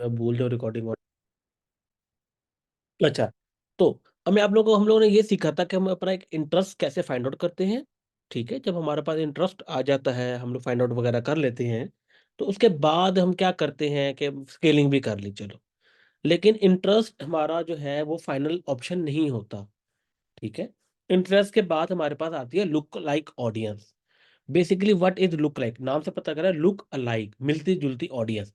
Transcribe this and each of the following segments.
मैं भूल जाऊँ रिकॉर्डिंग। अच्छा, तो हमें आप लोगों को हम लोगों ने ये सीखा था कि हम अपना एक इंटरेस्ट कैसे फाइंड आउट करते हैं। ठीक है, जब हमारे पास इंटरेस्ट आ जाता है, हम लोग फाइंड आउट वगैरह कर लेते हैं, तो उसके बाद हम क्या करते हैं कि स्केलिंग भी कर ली, चलो। लेकिन इंटरेस्ट हमारा जो है वो फाइनल ऑप्शन नहीं होता। ठीक है, इंटरेस्ट के बाद हमारे पास आती है look like audience. Basically what is look like, नाम से पता करा, लुक अलाइक, मिलती जुलती ऑडियंस।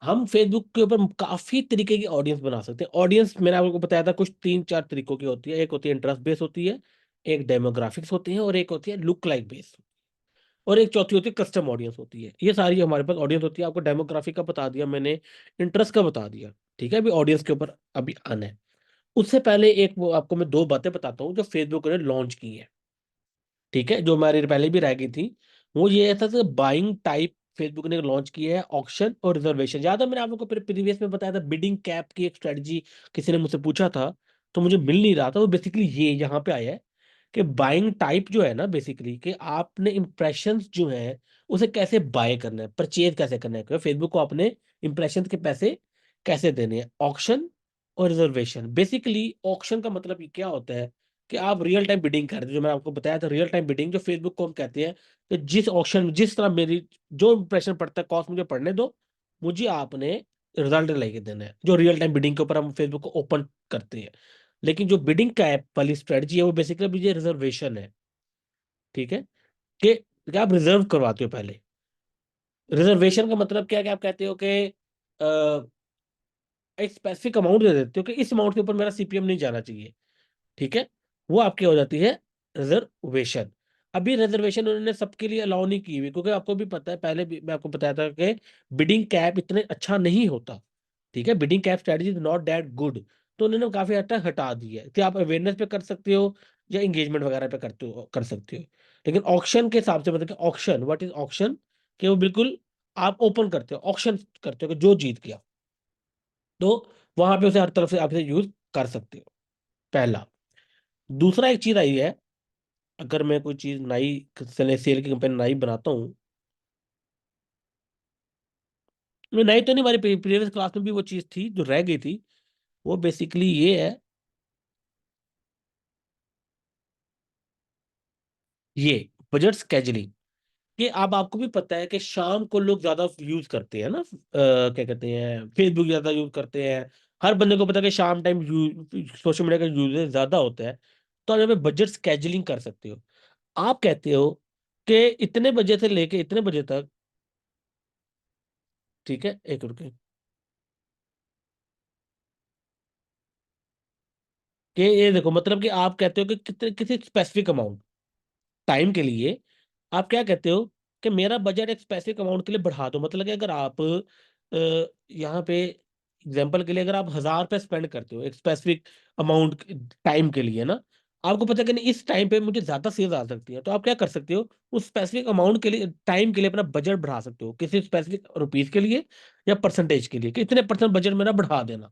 हम फेसबुक के ऊपर काफी तरीके की ऑडियंस बना सकते हैं। ऑडियंस मैंने आपको बताया था कुछ तीन चार तरीकों की होती है। एक होती है इंटरेस्ट बेस होती है, एक डेमोग्राफिक्स होती है, और एक होती है लुक लाइक बेस, और एक चौथी होती है कस्टम ऑडियंस होती है। ये सारी हमारे पास ऑडियंस होती है। आपको डेमोग्राफिक का बता दिया मैंने, इंटरेस्ट का बता दिया। ठीक है, अभी ऑडियंस के ऊपर अभी आना है। उससे पहले एक वो आपको मैं दो बातें बताता हूँ जो फेसबुक ने लॉन्च की है। ठीक है, जो हमारे पहले भी रह गई थी। वो ये ऐसा था, बाइंग टाइप फेसबुक ने लॉन्च किया है, ऑक्शन और रिजर्वेशन। याद है मैंने आप लोगों को प्रीवियस में बताया था, बिडिंग कैप की एक स्ट्रेटजी किसी ने मुझसे पूछा था, तो मुझे मिल नहीं रहा था। वो बेसिकली ये यहाँ पे आया है कि बाइंग टाइप जो है ना, बेसिकली कि आपने इंप्रेशंस जो है उसे कैसे बाय करना है, परचेज कैसे करना है, फेसबुक को अपने इंप्रेशंस के पैसे कैसे देने हैं। ऑक्शन और रिजर्वेशन, बेसिकली ऑक्शन का मतलब ये क्या होता है कि आप रियल टाइम बिडिंग कर रहे हो, जो मैंने आपको बताया था रियल टाइम बिडिंग, जो फेसबुक को हम कहते हैं कि जिस ऑक्शन में जिस तरह मेरी जो इंप्रेशन पड़ता है, कॉस्ट मुझे पढ़ने दो, मुझे आपने रिजल्ट लेके देना है, जो रियल टाइम बिडिंग के ऊपर हम फेसबुक को ओपन करते हैं। लेकिन जो बिडिंग कैप वाली स्ट्रेटजी है वो बेसिकली ये रिजर्वेशन है। ठीक है, कि आप रिजर्व करवाते हो पहले। रिजर्वेशन का मतलब क्या है कि आप कहते हो कि एक स्पेसिफिक अमाउंट दे देते हो कि इस अमाउंट के ऊपर मेरा सीपीएम नहीं जाना चाहिए। ठीक है, वो आपकी हो जाती है रिजर्वेशन। अभी रिजर्वेशन उन्होंने सबके लिए अलाउ नहीं की हुई, क्योंकि आपको भी पता है, पहले भी मैं आपको बताया था कि बिडिंग कैप इतने अच्छा नहीं होता। ठीक है, bidding cap strategy is not that good. तो उन्होंने काफी हद तक हटा दी है कि आप अवेयरनेस पे कर सकते हो या एंगेजमेंट वगैरह पे करते हो, कर सकते हो। लेकिन ऑक्शन के हिसाब से मतलब कि ऑक्शन, व्हाट इज ऑक्शन, कि वो बिल्कुल आप ओपन करते हो, ऑक्शन करते हो कि जो जीत गया, तो वहां पे उसे हर तरफ से आप इसे यूज कर सकते हो। पहला। दूसरा एक चीज आई है, अगर मैं कोई चीज नई सेल की कंपनी नई बनाता हूँ, मैं नई तो नहीं, हमारी प्रीवियस क्लास में भी वो चीज थी जो रह गई थी। वो बेसिकली ये है, ये बजट स्केजुलिंग। कि अब आपको भी पता है कि शाम को लोग ज्यादा यूज करते हैं ना, क्या कहते हैं, फेसबुक ज्यादा यूज करते हैं। हर बंदे को पता है कि शाम टाइम सोशल मीडिया का यूजेज ज्यादा होता है। तो आप यहाँ पे बजट स्केजुलिंग कर सकते हो। आप कहते हो कि इतने बजे से लेके इतने बजे तक। ठीक है, एक रुपये, कि ये देखो, मतलब कि आप कहते हो कि कितने किसी स्पेसिफिक अमाउंट टाइम के लिए आप क्या कहते हो कि मेरा बजट एक स्पेसिफिक अमाउंट के लिए बढ़ा दो। मतलब कि अगर आप यहाँ पे एग्जांपल के लिए अगर आप 1,000 रुपये स्पेंड करते हो एक स्पेसिफिक अमाउंट टाइम के लिए ना, आपको पता है कि नहीं इस टाइम पे मुझे ज्यादा सेल्स आ सकती है, तो आप क्या कर सकते हो, उस स्पेसिफिक अमाउंट के लिए टाइम के लिए अपना बजट बढ़ा सकते हो, किसी स्पेसिफिक रुपीज के लिए या परसेंटेज के लिए, कि इतने परसेंट बजट मेरा बढ़ा देना,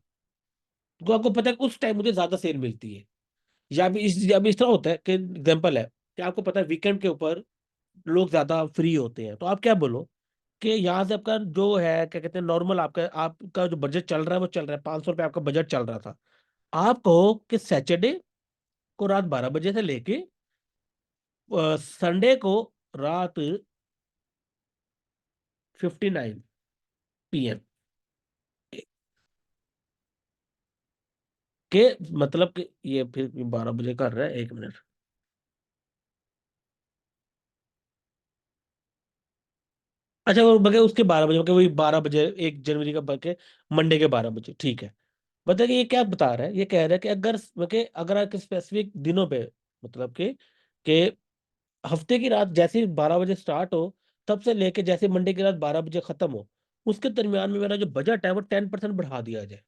तो आपको पता है कि उस टाइम मुझे ज्यादा सेल मिलती है। या भी इस तरह होता है कि एग्जाम्पल है कि आपको पता है वीकेंड के ऊपर लोग ज्यादा फ्री होते हैं, तो आप क्या बोलो कि यहाँ से आपका जो है क्या कहते हैं नॉर्मल, आपका आपका जो बजट चल रहा है वो चल रहा है 500 रुपये, आपका बजट चल रहा था। आप कहो कि सैटरडे को रात 12 बजे से लेके संडे को रात 59 PM के, मतलब कि ये फिर 12 बजे कर रहा है, 1 मिनट। अच्छा, वो बगे उसके 12 बजे, बगे वही 12 बजे, 1 जनवरी का बगे मंडे के 12 बजे, ठीक है। बताइए ये क्या बता रहा है, ये कह रहा है कि अगर अगर आप स्पेसिफिक दिनों पे, मतलब कि हफ्ते की रात जैसे ही 12 बजे स्टार्ट हो, तब से लेके जैसे मंडे की रात 12 बजे खत्म हो, उसके दरमियान में मेरा जो बजट है वो 10% बढ़ा दिया जाए।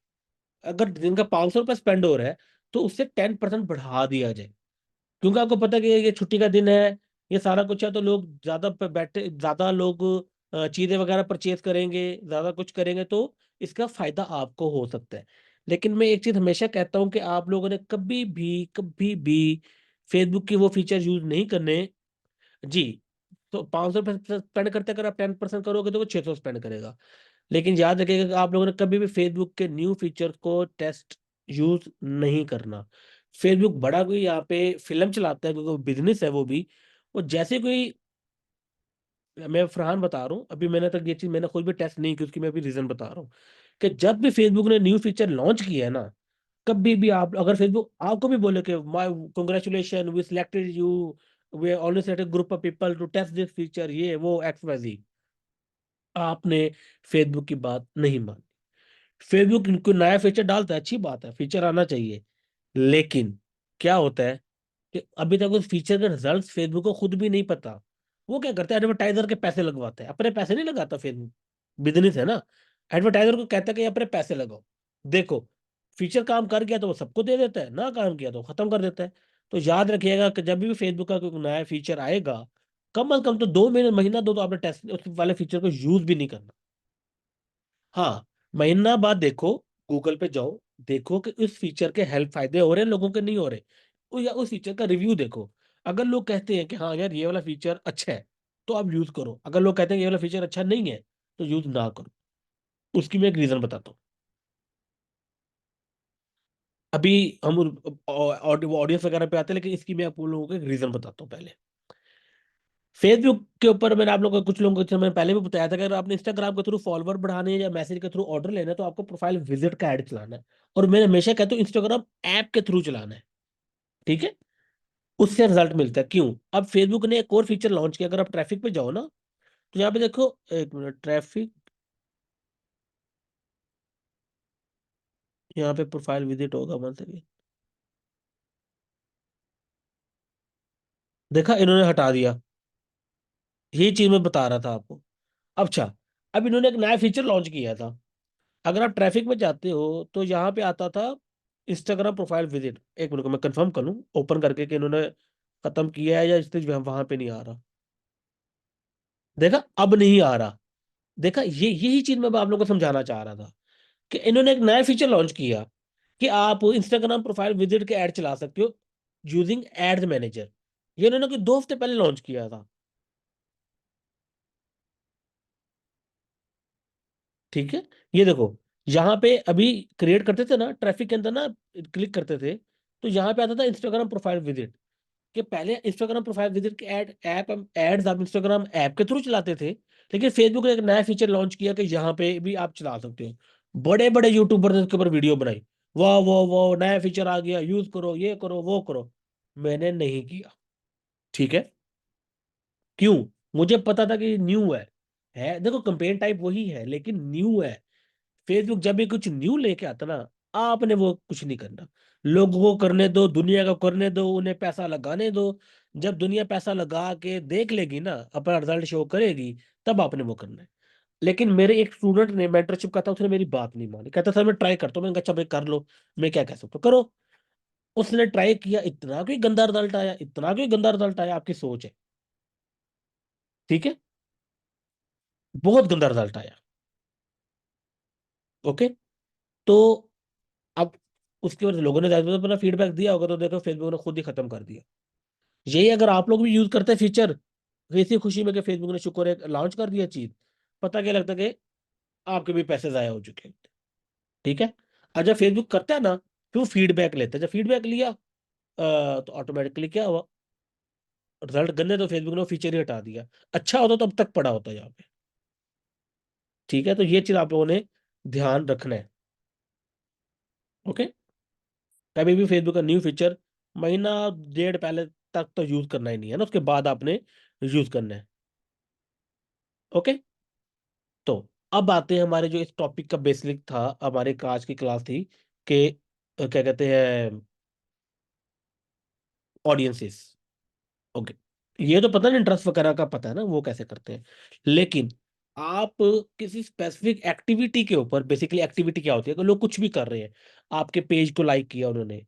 अगर दिन का 500 रुपये स्पेंड हो रहा है, तो उससे 10% बढ़ा दिया जाए। क्योंकि आपको पता है कि ये छुट्टी का दिन है, ये सारा कुछ है, तो लोग ज्यादा बैठे, ज्यादा लोग चीजें वगैरह परचेज करेंगे, ज्यादा कुछ करेंगे, तो इसका फायदा आपको हो सकता है। लेकिन मैं एक चीज हमेशा कहता हूं कि आप लोगों ने कभी भी फेसबुक की वो फीचर यूज नहीं करने। जी, तो 500 रुपये स्पेंड करते, अगर आप 10% करोगे तो वो 600 स्पेंड करेगा। लेकिन याद रखिएगा कि आप लोगों ने कभी भी फेसबुक के न्यू फीचर को टेस्ट यूज नहीं करना। फेसबुक बड़ा कोई यहाँ पे फिल्म चलाता है, क्योंकि बिजनेस है वो भी। वो जैसे कोई, मैं फरहान बता रहा हूँ, अभी मैंने तक ये चीज मैंने खुद भी टेस्ट नहीं की, उसकी मैं अभी रीजन बता रहा हूँ कि जब भी फेसबुक ने न्यू फीचर लॉन्च किया है ना, कभी भी आप अगर फेसबुक आपको भी बोले कि my congratulation we selected you, we only selected group of people to test this feature, ये वो एक्स वाई जी, आपने फेसबुक की बात नहीं मानी। फेसबुक कोई नया फीचर डालता है, अच्छी बात है, फीचर आना चाहिए। लेकिन क्या होता है कि अभी तक उस फीचर के रिजल्ट फेसबुक को खुद भी नहीं पता। वो क्या करता है, एडवर्टाइजर के पैसे लगवाते हैं, अपने पैसे नहीं लगाता फेसबुक, बिजनेस है ना। एडवर्टाइजर को कहता है कि अपने पैसे लगाओ, देखो फीचर काम कर गया तो वो सबको दे देता है, ना काम किया तो खत्म कर देता है। तो याद रखिएगा कि जब भी फेसबुक का कोई नया फीचर आएगा, कम से कम तो 2 महीने, महीना दो तो आपने टेस्ट उस वाले फीचर को यूज भी नहीं करना। हाँ, महीना बाद देखो, गूगल पे जाओ, देखो कि उस फीचर के हेल्प फायदे हो रहे हैं लोगों के, नहीं हो रहे। या उस फीचर का रिव्यू देखो। अगर लोग कहते हैं कि हाँ यार ये वाला फीचर अच्छा है, तो आप यूज करो। अगर लोग कहते हैं कि ये वाला फीचर अच्छा नहीं है, तो यूज ना करो। उसकी मैं एक रीजन बताता हूँ। अभी हम ऑडियंस वगैरह पे आते हैं, लेकिन इसकी मैं आप लोगों को एक रीजन बताता हूँ पहले। फेसबुक के ऊपर मैंने आप लोगों को, कुछ लोगों को जैसे मैंने पहले भी बताया था कि अगर आपने इंस्टाग्राम के थ्रू फॉलोवर बढ़ाने हैं या मैसेज के थ्रू ऑर्डर लेना है, तो आपको प्रोफाइल विजिट का ऐड चलाना है। और मैं हमेशा कहता हूँ इंस्टाग्राम ऐप के थ्रू चलाना है। ठीक है, उससे रिजल्ट मिलता है। क्यों? अब फेसबुक ने एक और फीचर लॉन्च किया, अगर आप ट्रैफिक पे जाओ ना, तो यहाँ पे देखो, एक मिनट, ट्रैफिक, यहाँ पे प्रोफाइल विजिट होगा, वन सेकंड। देखा, इन्होंने हटा दिया। यही चीज मैं बता रहा था आपको। अच्छा, अब इन्होंने एक नया फीचर लॉन्च किया था। अगर आप ट्रैफिक में जाते हो, तो यहाँ पे आता था इंस्टाग्राम प्रोफाइल विजिट। एक मिनट को मैं कंफर्म कर लूँ ओपन करके कि इन्होंने खत्म किया है या इसलिए वहां पे नहीं आ रहा। देखा, अब नहीं आ रहा। देखा, ये यही चीज मैं आप लोगों को समझाना चाह रहा था कि इन्होंने एक नया फीचर लॉन्च किया कि आप इंस्टाग्राम प्रोफाइल विजिट के ऐड चला सकते हो यूजिंग एड्स मैनेजर। ये इन्होंने कोई 2 हफ्ते पहले लॉन्च किया था। ठीक है, ये देखो, यहाँ पे अभी क्रिएट करते थे ना ट्रैफिक के अंदर ना, क्लिक करते थे, तो यहाँ पे आता था इंस्टाग्राम प्रोफाइल विजिट। कि पहले इंस्टाग्राम प्रोफाइल विजिट के एड्स आप इंस्टाग्राम ऐप के थ्रू चलाते थे, लेकिन फेसबुक ने एक नया फीचर लॉन्च किया कि यहाँ पे भी आप चला सकते हो। बड़े बड़े यूट्यूबर ने इसके ऊपर वीडियो बनाई, वाह वाह वाह नया फीचर आ गया, यूज करो, ये करो, वो करो। मैंने नहीं किया। ठीक है, क्यों? मुझे पता था कि न्यू है देखो, कंपेन टाइप वही है लेकिन न्यू है। फेसबुक जब भी कुछ न्यू लेके आता ना, आपने वो कुछ नहीं करना। लोगों को करने दो, दुनिया को करने दो, उन्हें पैसा लगाने दो। जब दुनिया पैसा लगा के देख लेगी ना, अपना रिजल्ट शो करेगी, तब आपने वो करना है। लेकिन मेरे एक स्टूडेंट ने मेंटरशिप का था, उसने मेरी बात नहीं मानी, कहता था मैं ट्राई करता हूँ। मैंने कहा अच्छा भाई कर लो, मैं क्या कह सकता हूँ, करो। उसने ट्राई किया, इतना कोई गंदा रिजल्ट आया, इतना कोई गंदा रिजल्ट आया, आपकी सोच है। ठीक है, बहुत गंदा रिजल्ट आया। ओके, तो अब उसके बाद लोगों ने ज्यादा अपना फीडबैक दिया होगा, तो देखो फेसबुक ने खुद ही खत्म कर दिया। यही अगर आप लोग भी यूज करते हैं फीचर, तो इसी खुशी में कि फेसबुक ने शुक्र है लॉन्च कर दिया चीज, पता क्या लगता है कि आपके भी पैसे जाया हो चुके हैं। ठीक है, और जब फेसबुक करता है ना, फिर वो फीडबैक लेता है। जब फीडबैक लिया, तो ऑटोमेटिकली क्या हुआ, रिजल्ट गंदे तो फेसबुक ने वो फीचर ही हटा दिया। अच्छा होता तो अब तक पड़ा होता यहाँ पे। ठीक है, तो ये चीज आप लोगों ने ध्यान रखना है। ओके, कभी भी फेसबुक का न्यू फीचर महीना डेढ़ पहले तक तो यूज करना ही नहीं है ना, उसके बाद आपने यूज करना है। ओके, तो अब आते हैं हमारे जो इस टॉपिक का बेसिक था, हमारे आज की क्लास थी कि क्या कहते हैं, ऑडियंसेस। ओके, ये तो पता नहीं, इंटरेस्ट वगैरह का पता है ना वो कैसे करते हैं। लेकिन आप किसी स्पेसिफिक एक्टिविटी के ऊपर, बेसिकली एक्टिविटी क्या होती है कि लोग कुछ भी कर रहे हैं, आपके पेज को लाइक किया उन्होंने,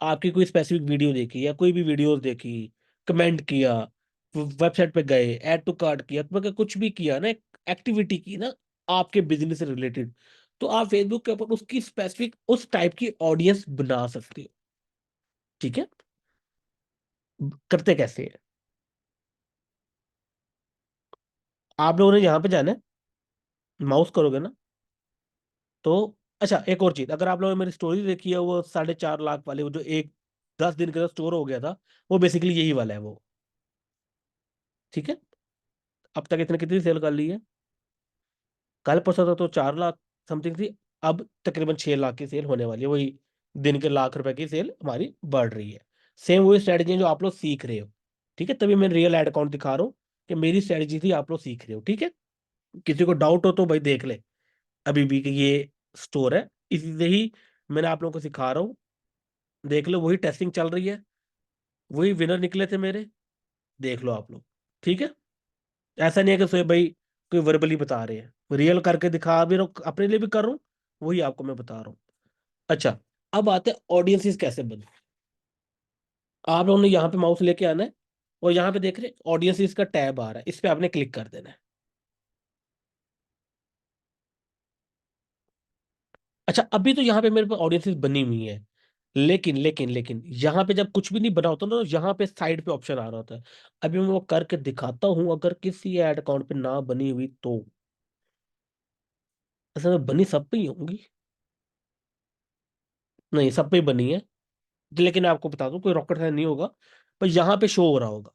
आपकी कोई स्पेसिफिक वीडियो देखी या कोई भी वीडियोस देखी, कमेंट किया, वेबसाइट पे गए, ऐड टू कार्ट किया, मतलब कुछ भी किया ना, एक्टिविटी की ना, आपके बिजनेस से रिलेटेड, तो आप फेसबुक के ऊपर उसकी स्पेसिफिक उस टाइप की ऑडियंस बना सकते हो। ठीक है, करते कैसे है, आप लोगों ने यहाँ पे जाना है, माउस करोगे ना, तो अच्छा, एक और चीज, अगर आप लोगों ने मेरी स्टोरी देखी है, वो 4.5 लाख वाले, वो जो एक 10 दिन का स्टोर हो गया था, वो बेसिकली यही वाला है वो। ठीक है। अब तक इतने कितनी सेल कर ली है? कल परसों तक तो 4 लाख समथिंग थी। अब तकरीबन 6 लाख की सेल होने वाली है, वही दिन के लाख रुपए की सेल हमारी बढ़ रही है। सेम वही स्ट्रेटजी जो आप लोग सीख रहे हो। ठीक है, तभी मैं रियल एड अकाउंट दिखा रहा हूँ कि मेरी स्ट्रेटजी थी, आप लोग सीख रहे हो। ठीक है। किसी को डाउट हो तो भाई देख ले, अभी भी कि ये स्टोर है, इसी से ही मैंने आप लोगों को सिखा रहा हूँ। देख लो, वही टेस्टिंग चल रही है, वही विनर निकले थे मेरे। देख लो आप लोग। ठीक है। ऐसा नहीं है कि सोए भाई कोई वर्बली बता रहे हैं, रियल करके दिखा भी रहा हूँ, अपने लिए भी कर रहा हूँ, वही आपको मैं बता रहा हूँ। अच्छा, अब आते हैं ऑडियंसेस कैसे बने। आप लोगों ने यहाँ पे माउस लेके आना है, और यहाँ पे देख रहे ऑडियंसेस का टैब आ रहा है, इस पे आपने क्लिक कर देना है। अच्छा, अभी तो यहाँ पे मेरे पास ऑडियंसेस बनी हुई है, लेकिन यहाँ पे जब कुछ भी नहीं बना होता ना, तो यहाँ पे साइड पे ऑप्शन आ रहा होता है। अभी मैं वो करके दिखाता हूँ, अगर किसी एड अकाउंट पे ना बनी हुई तो। असल में बनी सब पे ही होंगी। नहीं, सब पे ही बनी है, लेकिन मैं आपको बता दूं, कोई रॉकेट साइंस नहीं होगा। पर यहाँ पे शो हो रहा होगा,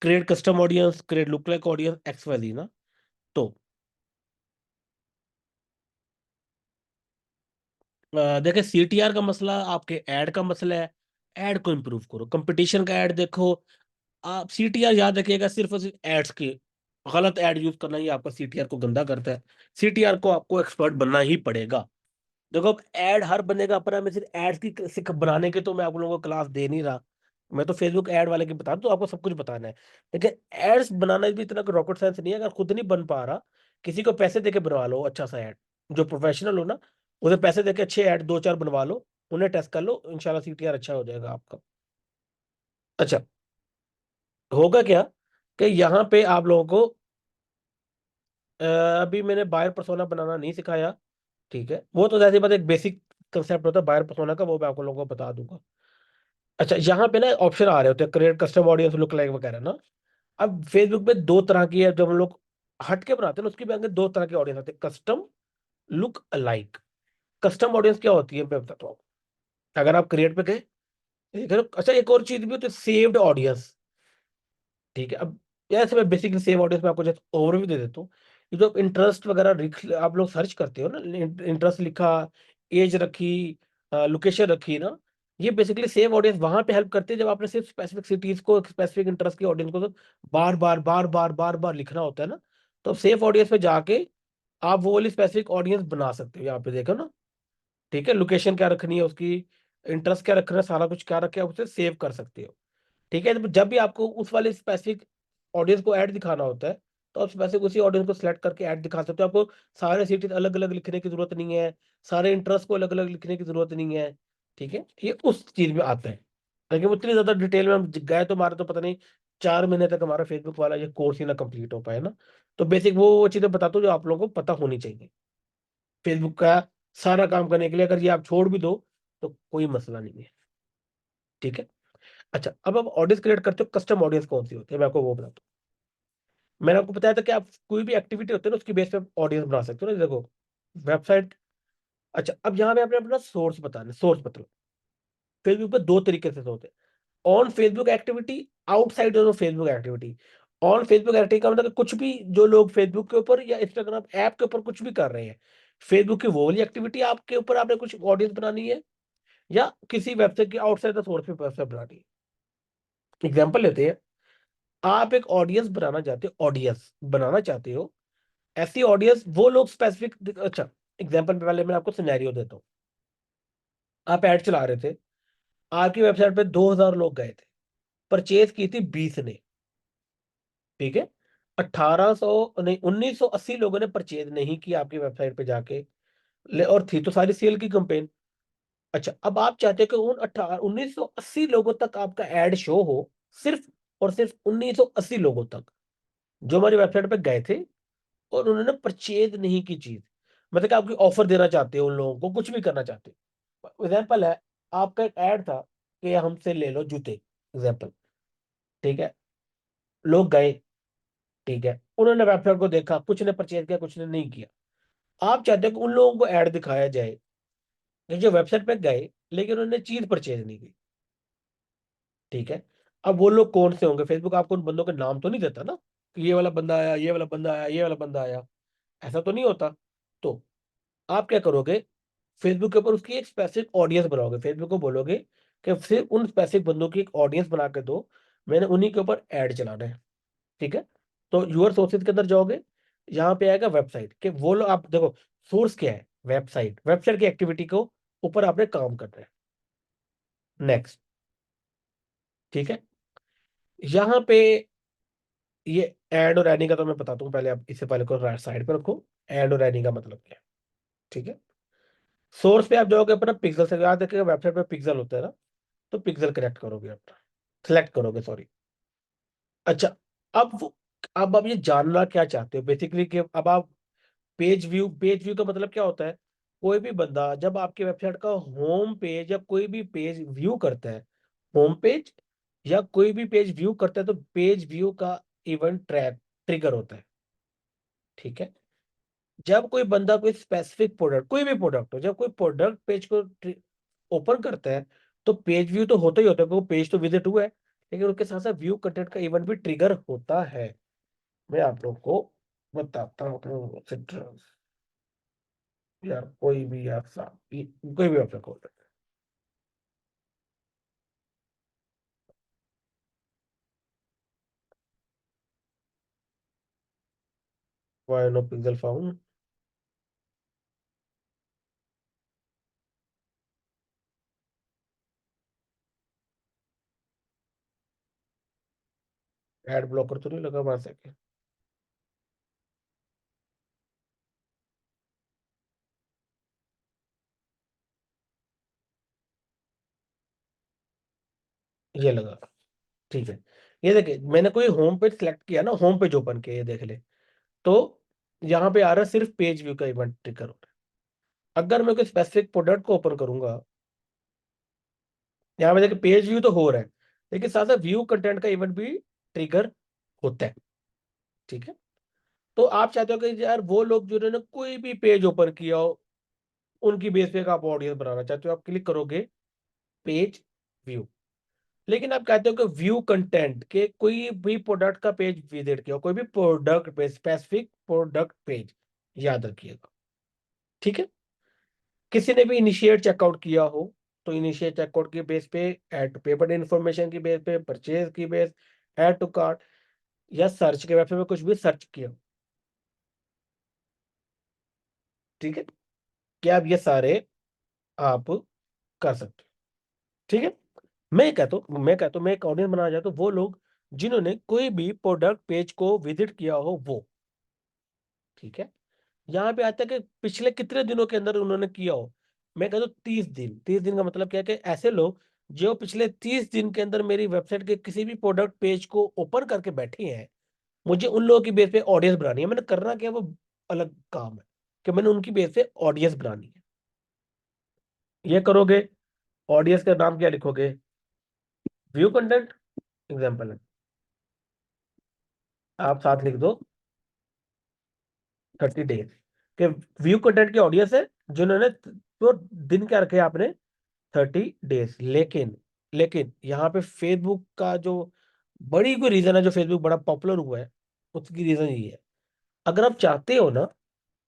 create custom audience, create look like audience, X Y Z ना। तो देखिए, सीटीआर का मसला आपके ऐड का मसला है। ऐड को इंप्रूव करो, कंपटीशन का ऐड देखो। आप सीटीआर याद रखिएगा, सिर्फ और सिर्फ एड्स की, गलत ऐड यूज करना ही आपका सीटीआर को गंदा करता है। सीटीआर को आपको एक्सपर्ट बनना ही पड़ेगा। देखो, अब ऐड हर बनेगा अपना, मैं सिर्फ एड्स की सिर्फ बनाने के तो मैं आप लोगों को क्लास दे नहीं रहा। मैं तो फेसबुक ऐड वाले की बता रहा हूं, तो आपको सब कुछ बताना है। लेकिन एड्स बनाना भी इतना रॉकेट साइंस नहीं है, अगर खुद नहीं बन पा रहा, किसी को पैसे देके बनवा लो अच्छा सा ऐड, जो प्रोफेशनल हो ना, उसे पैसे देके अच्छे ऐड दो चार बनवा लो, उन्हें टेस्ट कर लो, इंशाल्लाह सीटीआर अच्छा हो जाएगा आपका। अच्छा, होगा क्या कि यहाँ पे आप लोगों को अभी मैंने बायर पर्सोना बनाना नहीं सिखाया। ठीक है, वो तो जैसे बात एक बेसिक कंसेप्ट होता है बायर पर्सोना का, वो मैं आप लोगों को बता दूंगा। अच्छा, यहाँ पे ना ऑप्शन आ रहे होते हैं, create custom audience, look like वगैरह ना। अब फेसबुक पे दो तरह की है, जब हम लोग हट के बनाते हैं ना, उसके भी अंदर दो तरह के ऑडियंस आते हैं, custom, look alike. Custom audience क्या होती है मैं बताता हूँ। अगर आप क्रिएट पे गए, अच्छा एक और चीज भी होती है, सेव्ड ऑडियंस। ठीक है। अब जैसे मैं बेसिकली सेव ऑडियंस में आपको जैसे ओवरव्यू दे देता हूँ। ये जो इंटरेस्ट वगैरह आप लोग सर्च करते हो ना, इंटरेस्ट लिखा, एज रखी, लोकेशन रखी ना, ये बेसिकली सेव ऑडियंस वहां पे हेल्प करती है, जब आपने सिर्फ स्पेसिफिक सिटीज को, स्पेसिफिक इंटरेस्ट की ऑडियंस को तो बार बार लिखना होता है ना। तो सेव ऑडियंस पे जाके आप वो वाली स्पेसिफिक ऑडियंस बना सकते हो, यहाँ पे देखो ना। ठीक है, लोकेशन क्या रखनी है उसकी, इंटरेस्ट क्या रखना है, सारा कुछ क्या रखे, आप उसे सेव कर सकते हो। ठीक है, तो जब भी आपको उस वाले स्पेसिफिक ऑडियंस को ऐड दिखाना होता है, तो आप स्पेसिफिक उसी ऑडियंस को सिलेक्ट करके ऐड दिखा सकते हो। आपको सारे सिटीज अलग अलग लिखने की जरूरत नहीं है, सारे इंटरेस्ट को अलग अलग लिखने की जरूरत नहीं है। ठीक है, ये उस चीज में आता है। लेकिन उतनी ज्यादा डिटेल में हम गए तो हमारा तो पता नहीं 4 महीने तक हमारा फेसबुक वाला ये कोर्स ही ना कंप्लीट हो पाए ना। तो बेसिक वो चीजें बताता हूँ जो आप लोगों को पता होनी चाहिए फेसबुक का सारा काम करने के लिए। अगर ये आप छोड़ भी दो तो कोई मसला नहीं है। ठीक है। अच्छा, अब आप ऑडियंस क्रिएट करते हो, कस्टम ऑडियंस कौन सी होती है मैं आपको वो बताता हूँ। मैंने आपको बताया था कि आप कोई भी एक्टिविटी होती है ना, उसकी बेस पे ऑडियंस बना सकते हो ना, देखो वेबसाइट। अच्छा, अब यहाँ पे आपने अपना सोर्स बताना, सोर्स मतलब फेसबुक पे दो तरीके से होते हैं, on Facebook activity, outside of Facebook activity. On Facebook activity का मतलब कि कुछ भी जो लोग फेसबुक के ऊपर या इंस्टाग्राम ऐप के ऊपर कुछ भी कर रहे हैं, फेसबुक की वो वाली एक्टिविटी आपके ऊपर आपने कुछ ऑडियंस बनानी है, या किसी वेबसाइट की आउटसाइड द सोर्स पे वेबसाइट बनानी है। एग्जाम्पल लेते हैं, आप एक ऑडियंस बनाना चाहते हो, ऑडियंस बनाना चाहते हो, ऐसी ऑडियंस वो लोग स्पेसिफिक। अच्छा, एग्जांपल पे पहले मैं आपको सिनेरियो देता हूँ। आप ऐड चला रहे थे, आपकी वेबसाइट पे 2000 लोग गए थे, परचेज की थी 20 ने। ठीक है, 1800 नहीं 1980 लोगों ने परचेज नहीं की आपकी वेबसाइट पे जाके, और थी तो सारी सेल की कंपेन। अच्छा, अब आप चाहते हो कि उन 1980 लोगों तक आपका एड शो हो, सिर्फ और सिर्फ 1980 लोगों तक जो हमारी वेबसाइट पे गए थे और उन्होंने परचेज नहीं की चीज। मतलब कि आपकी ऑफर देना चाहते हो, उन लोगों को कुछ भी करना चाहते हो। एग्जाम्पल है, आपका एक ऐड था कि हमसे ले लो जूते, एग्जाम्पल। ठीक है, लोग गए, ठीक है, उन्होंने वेबसाइट को देखा, कुछ ने परचेज किया, कुछ ने नहीं किया। आप चाहते हो कि उन लोगों को ऐड दिखाया जाए जो वेबसाइट पे गए लेकिन उन्होंने चीज परचेज नहीं की। ठीक है। अब वो लोग कौन से होंगे? फेसबुक आपको उन बंदों के नाम तो नहीं देता ना, कि ये वाला बंदा आया, ये वाला बंदा आया, ये वाला बंदा आया। ऐसा तो नहीं होता। तो आप क्या करोगे? फेसबुक के ऊपर उसकी एक स्पेसिफिक ऑडियंस बनाओगे। फेसबुक को बोलोगे कि सिर्फ उन स्पेसिफिक बंदों की एक ऑडियंस बना के दो, मैंने उन्हीं के ऊपर ऐड चलाना है। ठीक है। तो यूआर सोर्सेज के अंदर जाओगे, यहाँ पे आएगा वेबसाइट, कि वो लोग, आप देखो सोर्स क्या है, वेबसाइट, वेबसाइट की एक्टिविटी को ऊपर आपने काम करना है। नेक्स्ट। ठीक है। यहाँ पे ये एड और एनी का तो मैं बताता हूँ, पहले आप इससे पहले को साइड पे रखो। एड और एनी का मतलब क्या है? ठीक है। सोर्स पे आप जाओगे अपना पिक्सल से, याद रखिएगा वेबसाइट पे पिक्सल होता है ना, तो पिक्सल कनेक्ट करोगे अपना, सिलेक्ट करोगे, सॉरी। अच्छा। अब अब ये जानना क्या चाहते हो बेसिकली, कि अब आप पेज व्यू का मतलब क्या होता है? कोई भी बंदा जब आपके वेबसाइट का होम पेज या कोई भी पेज व्यू करता है, होम पेज या कोई भी पेज व्यू करता है, तो पेज व्यू का इवेंट ट्रिगर होता है। ठीक है। जब कोई बंदा कोई स्पेसिफिक प्रोडक्ट, कोई भी प्रोडक्ट हो, जब कोई प्रोडक्ट पेज को ओपन करता है, तो पेज व्यू तो होता ही होता है, वो पेज तो विजिट हुआ है, लेकिन उसके साथ साथ व्यू कंटेंट का इवेंट भी ट्रिगर होता है। मैं आप लोग को बताता हूँ। यार कोई भी कोई भी आप हो सकता है। No pixel found. Ad blocker तो नहीं लगा वहां से? ये लगा। ठीक है। ये देखिए, मैंने कोई होम पेज सेलेक्ट किया ना, होम पेज ओपन किया, ये देख ले। तो यहाँ पे आ रहा है सिर्फ पेज व्यू का इवेंट ट्रिगर हो रहा है। अगर मैं कोई स्पेसिफिक प्रोडक्ट को ओपन करूंगा, यहाँ पे देखिए पेज व्यू तो हो रहा है, लेकिन साथ साथ व्यू कंटेंट का इवेंट भी ट्रिगर होता है। ठीक है। तो आप चाहते हो कि यार वो लोग जिन्होंने कोई भी पेज ओपन किया हो, उनकी बेस पे आप ऑडियंस बनाना चाहते हो, आप क्लिक करोगे पेज व्यू। लेकिन आप कहते हो कि व्यू कंटेंट के कोई भी प्रोडक्ट का पेज विजिट किया हो, कोई भी product page, specific product page, याद रखिएगा। ठीक है। किसी ने भी इनिशिएट चेकआउट किया हो, तो इनिशिएट चेकआउट के बेस पे, ऐड टू पेमेंट इन्फॉर्मेशन की बेस पे, परचेज की बेस, ऐड टू कार्ट, या सर्च के वेबसाइट में कुछ भी सर्च किया हो। ठीक है। क्या आप ये सारे आप कर सकते हो? ठीक है। मैं एक ऑडियंस बनाना चाहता हूँ, वो लोग जिन्होंने कोई भी प्रोडक्ट पेज को विजिट किया हो वो। ठीक है। यहाँ पे आता है कि पिछले कितने दिनों के अंदर उन्होंने किया हो। मैं कहता हूँ 30 दिन। 30 दिन का मतलब क्या है, कि ऐसे लोग जो पिछले 30 दिन के अंदर मेरी वेबसाइट के किसी भी प्रोडक्ट पेज को ओपन करके बैठे हैं, मुझे उन लोगों की बेस पे ऑडियंस बनानी है। मैंने करना क्या है, वो अलग काम है, कि मैंने उनकी बेस पे ऑडियंस बनानी है। ये करोगे। ऑडियंस का नाम क्या लिखोगे? व्यू कंटेंट एग्जाम्पल है, आप साथ लिख दो 30 डेज के। व्यू कंटेंट की ऑडियंस है जिन्होंने, तो दिन क्या रखे आपने? 30 डेज। लेकिन यहाँ पे फेसबुक का जो बड़ी कोई रीजन है, जो फेसबुक बड़ा पॉपुलर हुआ है, उसकी रीजन ये है। अगर आप चाहते हो ना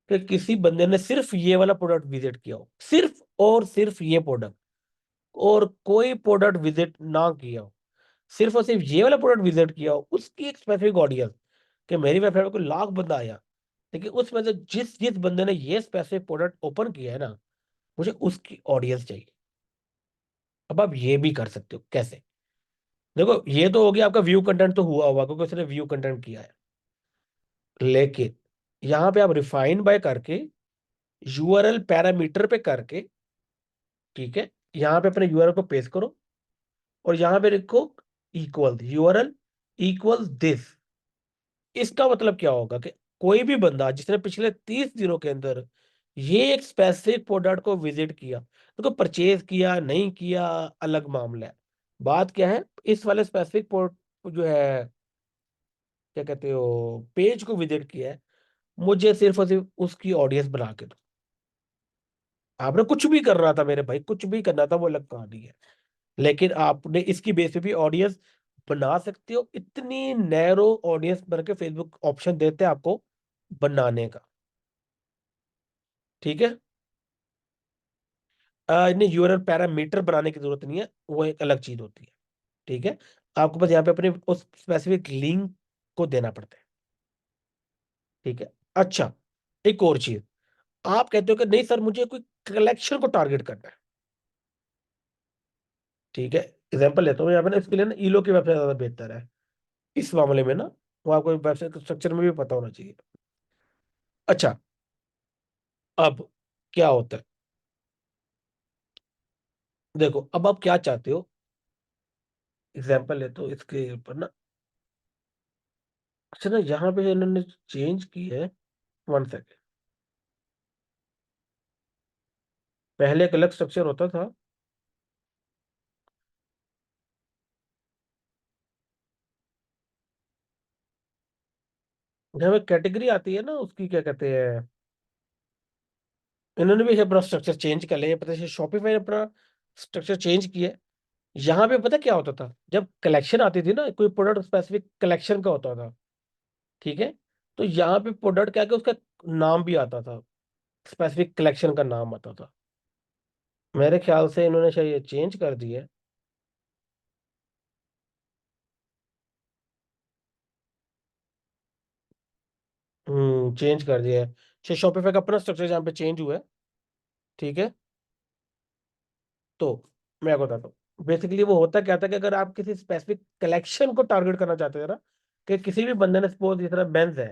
कि किसी बंदे ने सिर्फ ये वाला प्रोडक्ट विजिट किया हो, सिर्फ और सिर्फ ये प्रोडक्ट, और कोई प्रोडक्ट विजिट ना किया हो, सिर्फ और सिर्फ ये वाला प्रोडक्ट विजिट किया हो, उसकी एक स्पेसिफिक ऑडियंस, कि मेरी वेबसाइट पे कोई लाख बंदा आया, लेकिन उसमें से जिस जिस बंदे ने ये स्पेसिफिक प्रोडक्ट ओपन किया है ना, मुझे उसकी ऑडियंस चाहिए। अब आप ये भी कर सकते हो। कैसे? देखो, ये तो हो गया आपका व्यू कंटेंट, तो हुआ हुआ क्योंकि उसने व्यू कंटेंट किया है। लेकिन यहाँ पे आप रिफाइन बाय करके, यूआरएल पैरामीटर पे करके, ठीक है, यहाँ पे अपने यूआरएल को पेस्ट करो, और यहाँ पे लिखो इक्वल यूआरएल इक्वल दिस। इसका मतलब क्या होगा, कि कोई भी बंदा जिसने पिछले 30 दिनों के अंदर ये एक स्पेसिफिक प्रोडक्ट को विजिट किया, तो परचेज किया नहीं किया अलग मामला है। बात क्या है, इस वाले स्पेसिफिक जो है, क्या कहते हो, पेज को विजिट किया है, मुझे सिर्फ और सिर्फ उसकी ऑडियंस बना के दो। आपने कुछ भी करना था मेरे भाई, कुछ भी करना था, वो अलग कहानी है। लेकिन आपने इसकी बेस पे भी ऑडियंस बना सकते हो। इतनी नैरो ऑडियंस बन के फेसबुक ऑप्शन देते हैं आपको बनाने का। ठीक है। इन्हें यूआरएल पैरामीटर बनाने की जरूरत नहीं है, वो एक अलग चीज होती है। ठीक है। आपको बस यहाँ पे अपने उस स्पेसिफिक लिंक को देना पड़ता है। ठीक है। अच्छा, एक और चीज, आप कहते हो कि नहीं सर मुझे कोई कलेक्शन को टारगेट करना है। ठीक है। एग्जांपल लेता हूँ यहाँ पे ना, इसके लिए ना ईलो की वेबसाइट ज्यादा बेहतर है इस मामले में ना। वो आपको वेबसाइट स्ट्रक्चर में भी पता होना चाहिए। अच्छा, अब क्या होता है, देखो अब आप क्या चाहते हो। एग्जांपल लेते हो इसके ऊपर ना। अच्छा ना, यहाँ पे इन्होंने चेंज की है। One second. पहले एक अलग स्ट्रक्चर होता था। यहाँ पे कैटेगरी आती है ना, उसकी क्या कहते हैं, इन्होंने भी अपना स्ट्रक्चर चेंज कर लिया। पता है शॉपिफाई ने अपना स्ट्रक्चर चेंज किया है। यहाँ पे पता क्या होता था, जब कलेक्शन आती थी ना, कोई प्रोडक्ट स्पेसिफिक कलेक्शन का होता था। ठीक है। तो यहाँ पे प्रोडक्ट क्या कि उसका नाम भी आता था, स्पेसिफिक कलेक्शन का नाम आता था। मेरे ख्याल से इन्होंने शायद ये चेंज कर दिया है। चेंज कर दिया है। शॉपिफाई का अपना स्ट्रक्चर यहाँ पे चेंज हुआ है। ठीक है। तो मैं आपको बताता हूँ बेसिकली वो होता क्या था कि अगर आप किसी स्पेसिफिक कलेक्शन को टारगेट करना चाहते थे ना, कि किसी भी बंदे ने सपोज इस तरह मेंस है।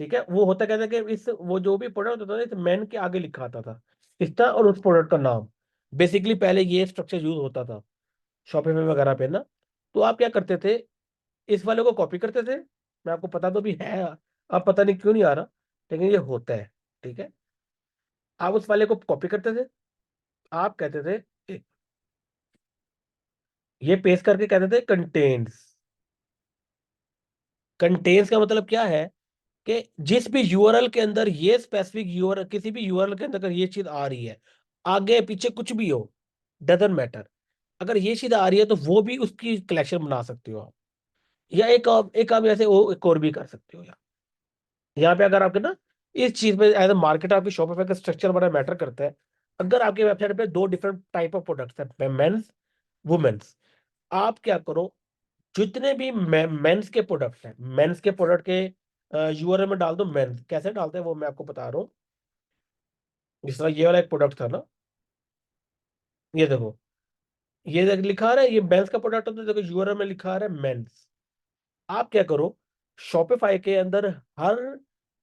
ठीक है। वो होता क्या था कि इस वो जो भी प्रोडक्ट होता था इस मेन के आगे लिखा आता था इसका और उस प्रोडक्ट का नाम। बेसिकली पहले ये स्ट्रक्चर यूज होता था शॉपिफाई वगैरह पे ना। तो आप क्या करते थे, इस वाले को कॉपी करते थे। मैं आपको पता तो भी है, आप पता नहीं क्यों नहीं आ रहा, लेकिन ये होता है। ठीक है। आप उस वाले को कॉपी करते थे। आप कहते थे ये पेस्ट करके कहते थे कंटेंट्स। कंटेंट्स का मतलब क्या है कि जिस भी यूआरएल के अंदर ये स्पेसिफिक यूआरएल, किसी भी यूआरएल के अंदर अगर ये चीज आ रही है, आगे पीछे कुछ भी हो, डजेंट मैटर, अगर ये चीज आ रही है तो वो भी उसकी कलेक्शन बना सकते हो आप। या एक आप ऐसे वो एक और भी कर सकते हो यार। यहाँ पे अगर आपके ना इस चीज में एज ए मार्केट आपकी शॉपिफाई का स्ट्रक्चर बड़ा मैटर करता है। अगर आपकी वेबसाइट पे दो डिफरेंट टाइप ऑफ प्रोडक्ट्स है, मेंस, वुमेन्स, आप क्या करो, जितने भी मेंस के प्रोडक्ट्स हैं, मेंस के प्रोडक्ट के यूआरएल में डाल दो मेंस। कैसे डालते हैं वो मैं आपको बता रहा हूँ। जिस तरह ये वाला एक प्रोडक्ट था ना, ये देखो, ये लिखा आ रहा है ये मेंस का प्रोडक्ट होता है, देखो यूआरएल में लिखा आ रहा है मेंस। आप क्या करो, शॉपिफाई के अंदर हर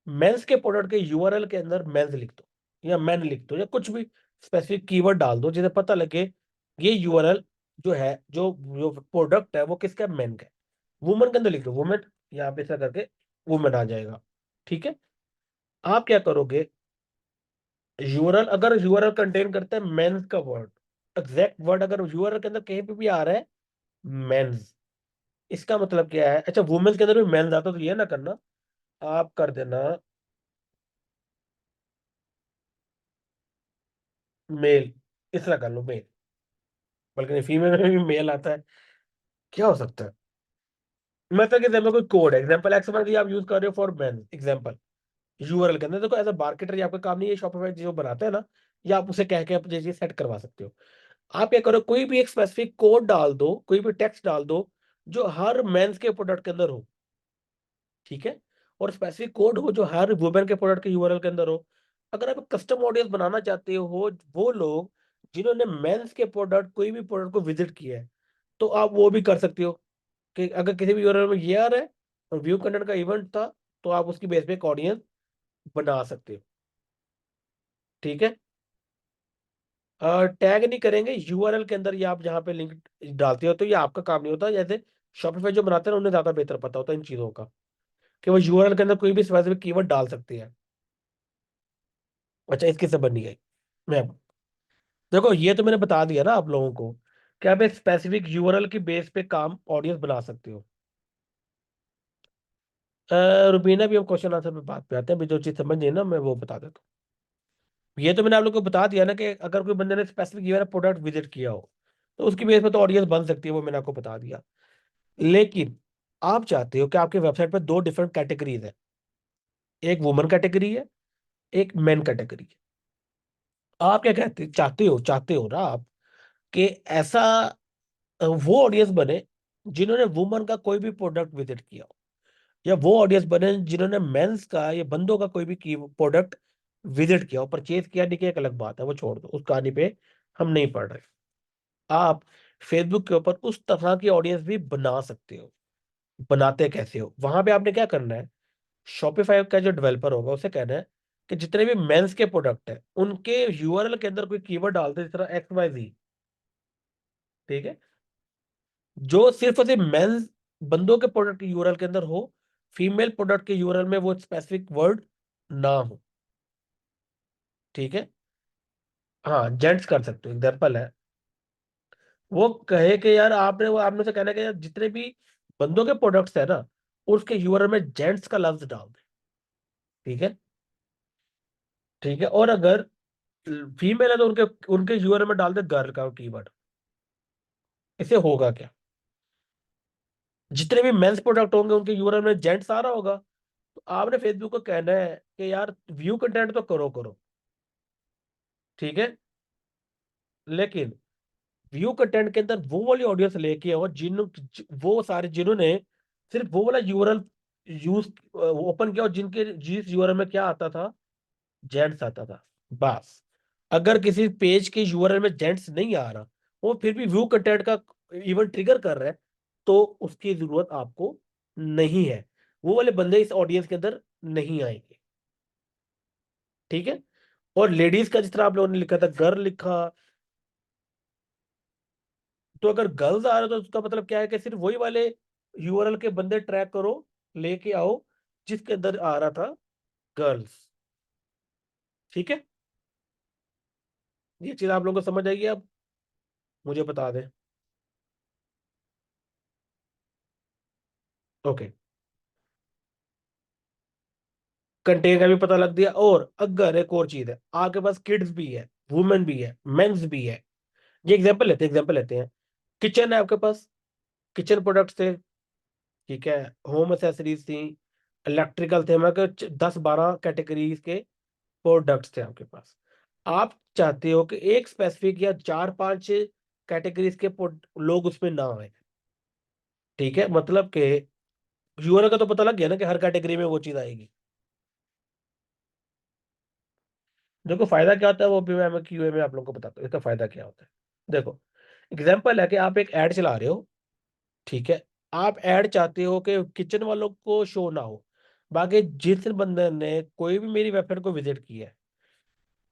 मेंस के प्रोडक्ट के यूआरएल के अंदर मेंस लिख दो, या मैन लिख दो, या कुछ भी स्पेसिफिक कीवर्ड डाल दो जिसे पता लगे ये यूआरएल जो है, जो प्रोडक्ट है वो किसका, मेन का है। वुमन के अंदर लिख दो वुमेन, यहाँ पे ऐसा करके वुमेन आ जाएगा। ठीक है। आप क्या करोगे, यूआरएल अगर यूआरएल कंटेन करता है मेंस का वर्ड, एग्जैक्ट वर्ड अगर यूआरएल के अंदर कहीं पे भी आ रहा है मेंस, इसका मतलब क्या है। अच्छा, वुमेन्स के अंदर भी मेंस आता तो ये ना करना, आप कर देना मेल, इस तरह कर लो मेल। बल्कि फीमेल में भी मेल आता है, क्या हो सकता है। मतलब कि कोई कोड है, एग्जांपल एक्स वाई आप यूज कर रहे हो फॉर मेन एग्जांपल, यूआरएल के अंदर देखो एज अ मार्केटर ये आपका काम नहीं है, शॉपिफाई जो बनाता है ना, या आप उसे कह के आप ये सेट करवा सकते हो। आप क्या करो, कोई भी एक स्पेसिफिक कोड डाल दो, कोई भी टेक्स्ट डाल दो जो हर मेंस के प्रोडक्ट के अंदर हो। ठीक है। और स्पेसिफिक कोड हो जो हर वुमेन के प्रोडक्ट के यूआरएल के अंदर हो। अगर आप कस्टम ऑडियंस बनाना चाहते हो, वो लोग जिन्होंने मेंस के प्रोडक्ट कोई भी प्रोडक्ट को विजिट किया है, तो आप वो भी कर सकते हो कि अगर किसी भी यूआरएल में ये आ रहा है और व्यू कंटेंट का इवेंट था, तो आप उसकी बेस पे एक ऑडियंस बना सकते हो। ठीक है। टैग नहीं करेंगे यूआरएल के अंदर, ये आप जहाँ पे लिंक डालते हो तो ये आपका काम नहीं होता। जैसे शॉपिफाई जो बनाते हैं ना, उन्हें ज्यादा बेहतर पता होता है इन चीजों का, कि वो यूआरएल के अंदर कोई भी स्पेसिफिक कीवर्ड डाल सकते हैं। अच्छा, इसकी से बनी है। मैं देखो ये तो मैंने बता दिया ना आप लोगों को कि आप एक स्पेसिफिक यूआरएल की बेस पे काम ऑडियंस बना सकते हो। रुबीना भी हम क्वेश्चन आंसर पे बात पे आते हैं, अभी जो चीज समझ नहीं है ना मैं वो बता देता हूँ। ये तो मैंने आप लोग को बता दिया ना कि अगर कोई बंदे ने स्पेसिफिक ये वाला प्रोडक्ट विजिट किया हो तो उसकी बेस पे तो ऑडियंस बन सकती है, वो मैंने आपको बता दिया। लेकिन आप चाहते हो कि आपके वेबसाइट पे दो डिफरेंट कैटेगरीज है, एक वुमन कैटेगरी है, एक मेन कैटेगरी है। आप क्या कहते चाहते हो ना आप कि ऐसा वो ऑडियंस बने जिन्होंने वुमन का कोई भी प्रोडक्ट विजिट किया हो, या वो ऑडियंस बने जिन्होंने मेंस का या बंदों का कोई भी प्रोडक्ट विजिट किया हो, परचेज किया नहीं किया एक अलग बात है, वो छोड़ दो, उस कहानी पे हम नहीं पढ़ रहे। आप फेसबुक के ऊपर उस तरह की ऑडियंस भी बना सकते हो। बनाते कैसे हो, वहां पे आपने क्या करना है, शॉपिफाई का जो डेवलपर होगा उसे कहना है कि जितने भी मेंस के प्रोडक्ट है उनके यूआरएल के अंदर कोई कीवर्ड डालते हैं, जिस तरह एक्स वाई जी। ठीक है, जो सिर्फ और सिर्फ मेंस बंदों के प्रोडक्ट के यूआरएल के अंदर हो, फीमेल प्रोडक्ट के यूआरएल में वो स्पेसिफिक वर्ड ना हो। ठीक है, हाँ जेंट्स कर सकते हो, एग्जाम्पल है। वो कहे कि यार आपने वो आपने से कहना है कि यार जितने भी बंदों के प्रोडक्ट्स है ना उसके यूआरएल में जेंट्स का लफ्ज डाल दे। ठीक है, ठीक है, और अगर फीमेल है तो उनके उनके यूआरएल में डाल दे गर्ल का कीवर्ड। इससे होगा क्या, जितने भी मेंस प्रोडक्ट होंगे उनके यूआरएल में जेंट्स आ रहा होगा, तो आपने फेसबुक को कहना है कि यार व्यू कंटेंट तो करो करो। ठीक है, लेकिन व्यू कंटेंट के अंदर वो वाली ऑडियंस लेके आओ वो सारे जिन्होंने सिर्फ वो वाला यूआरएल यूज ओपन किया और जिनके जिस यूआरएल में क्या आता था, जेंट्स आता था। बस, अगर किसी पेज के यूआरएल में जेंट्स नहीं आ रहा, वो फिर भी व्यू कंटेंट का इवन ट्रिगर कर रहा है, तो उसकी जरूरत आपको नहीं है, वो वाले बंदे इस ऑडियंस के अंदर नहीं आएंगे। ठीक है, और लेडीज का जिस तरह आप लोगों ने लिखा था गर्ल लिखा, तो अगर गर्ल्स आ रहे तो उसका मतलब क्या है कि सिर्फ वही वाले यूआरएल के बंदे ट्रैक करो, लेके आओ जिसके अंदर आ रहा था गर्ल्स। ठीक है, ये चीज आप लोगों को समझ आएगी, अब मुझे बता दें। ओके, कंटेंट का भी पता लग दिया, और अगर एक और चीज है, आपके पास किड्स भी है, वुमेन भी है, मेंस भी है। ये एग्जांपल लेते हैं। किचन है आपके पास, किचन प्रोडक्ट्स थे। ठीक है, होम एसेसरीज थी, इलेक्ट्रिकल थे, मतलब 10-12 कैटेगरीज के प्रोडक्ट्स थे आपके पास। आप चाहते हो कि एक स्पेसिफिक या 4-5 कैटेगरीज के लोग उसमें ना आए। ठीक है, मतलब कि यूआरएल का तो पता लग गया ना कि हर कैटेगरी में वो चीज आएगी। देखो फायदा क्या होता है वो भी मैं क्यूए में आप लोगों को बताता हूँ, इसका फायदा क्या होता है। देखो, एग्जाम्पल है कि आप एक ऐड चला रहे हो। ठीक है, आप ऐड चाहते हो कि किचन वालों को शो ना हो, बाकी जिस बंदे ने कोई भी मेरी वेबसाइट को विजिट किया है,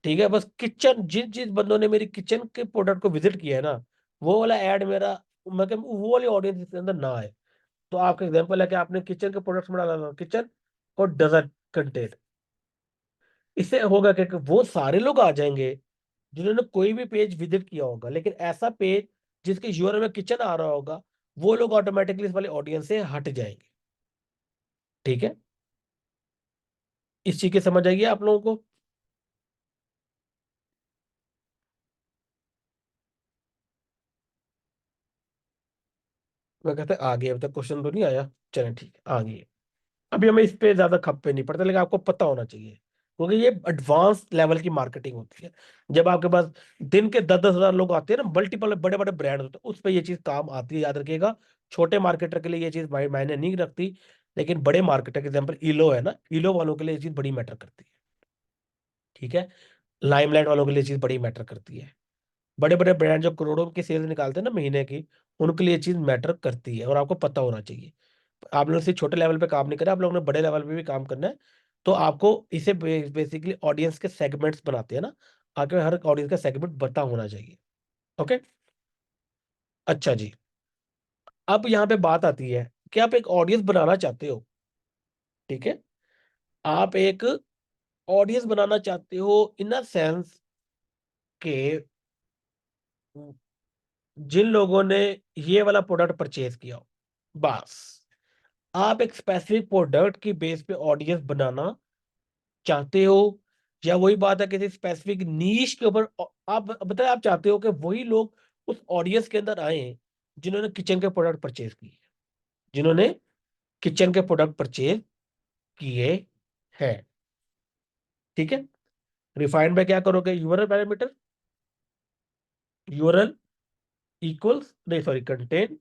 ठीक है, बस किचन जिस जिस बंदों ने मेरी किचन के प्रोडक्ट को विजिट किया है ना, वो वाला ऐड मेरा, मतलब वो वाली ऑडियंस इसके अंदर ना आए। तो आपका एग्जाम्पल है कि आपने किचन के प्रोडक्ट्स में डाला किचन और डेजर्ट कंटेंट। इससे होगा कि वो सारे लोग आ जाएंगे जिन्होंने कोई भी पेज विजिट किया होगा, लेकिन ऐसा पेज जिसके यूआरएल में किचन आ रहा होगा, वो लोग ऑटोमेटिकली इस वाले ऑडियंस से हट जाएंगे। ठीक है, इस चीज की समझ आएगी आप लोगों को। मैं कहते आगे, अभी तक क्वेश्चन तो नहीं आया। चलें ठीक है, आगे। अभी हमें इस पे ज्यादा खप्पे नहीं पड़ते, लेकिन आपको पता होना चाहिए क्योंकि ये एडवांस लेवल की मार्केटिंग होती है। जब आपके पास दिन के 10-10 हजार लोग आते हैं ना, मल्टीपल बड़े बड़े ब्रांड होते हैं, उस पर ये चीज काम आती है, याद रखिएगा। छोटे मार्केटर के लिए ये चीज मायने नहीं रखती, लेकिन बड़े मार्केटर के एग्जाम्पल ईलो है ना, ईलो वालों के लिए ये चीज बड़ी मैटर करती है। ठीक है, लाइमलाइट वालों के लिए ये चीज बड़ी मैटर करती है। बड़े बड़े ब्रांड जो करोड़ों की सेल्स निकालते हैं ना महीने की, उनके लिए ये चीज मैटर करती है, और आपको पता होना चाहिए। आप लोग सिर्फ छोटे लेवल पे काम नहीं करें, आप लोगों ने बड़े लेवल पे भी काम करना है। तो आपको इसे बेसिकली ऑडियंस के सेगमेंट्स बनाते हैं ना, आपके हर ऑडियंस का सेगमेंट बता होना चाहिए। ओके, अच्छा जी। अब यहाँ पे बात आती है कि आप एक ऑडियंस बनाना चाहते हो। ठीक है, आप एक ऑडियंस बनाना चाहते हो इन अ सेंस के जिन लोगों ने ये वाला प्रोडक्ट परचेज किया हो, बस। आप एक स्पेसिफिक प्रोडक्ट की बेस पे ऑडियंस बनाना चाहते हो, या वही बात है किसी स्पेसिफिक नीश के ऊपर आप बताए आप चाहते हो कि वही लोग उस ऑडियंस के अंदर आए जिन्होंने किचन के प्रोडक्ट परचेज किए, जिन्होंने किचन के प्रोडक्ट परचेज किए हैं। ठीक है। रिफाइंड में क्या करोगे, यूआरएल पैरामीटर, यूआरएल इक्वल्स नहीं सॉरी कंटेन।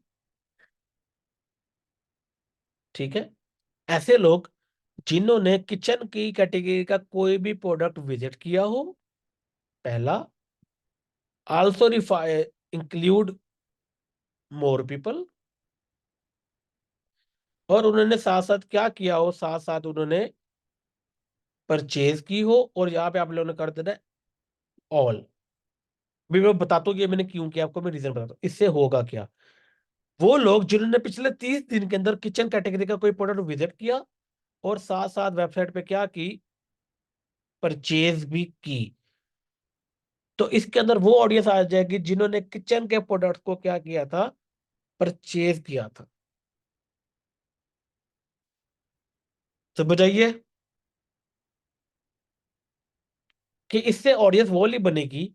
ठीक है। ऐसे लोग जिन्होंने किचन की कैटेगरी का कोई भी प्रोडक्ट विजिट किया हो, पहला। आल्सो रिफाई इंक्लूड मोर पीपल, और उन्होंने साथ साथ क्या किया हो, साथ साथ उन्होंने परचेज की हो, और यहां पे आप लोगों ने कर देना ऑल। भी मैं बताता हूँ ये मैंने क्यों किया, आपको मैं रीजन बताता हूँ इससे होगा क्या। वो लोग जिन्होंने पिछले 30 दिन के अंदर किचन कैटेगरी का कोई प्रोडक्ट विजिट किया और साथ साथ वेबसाइट पे क्या की, परचेज भी की, तो इसके अंदर वो ऑडियंस आ जाएगी जिन्होंने किचन के प्रोडक्ट को क्या किया था, परचेज किया था। समझ आइए कि इससे ऑडियंस वो नहीं बनेगी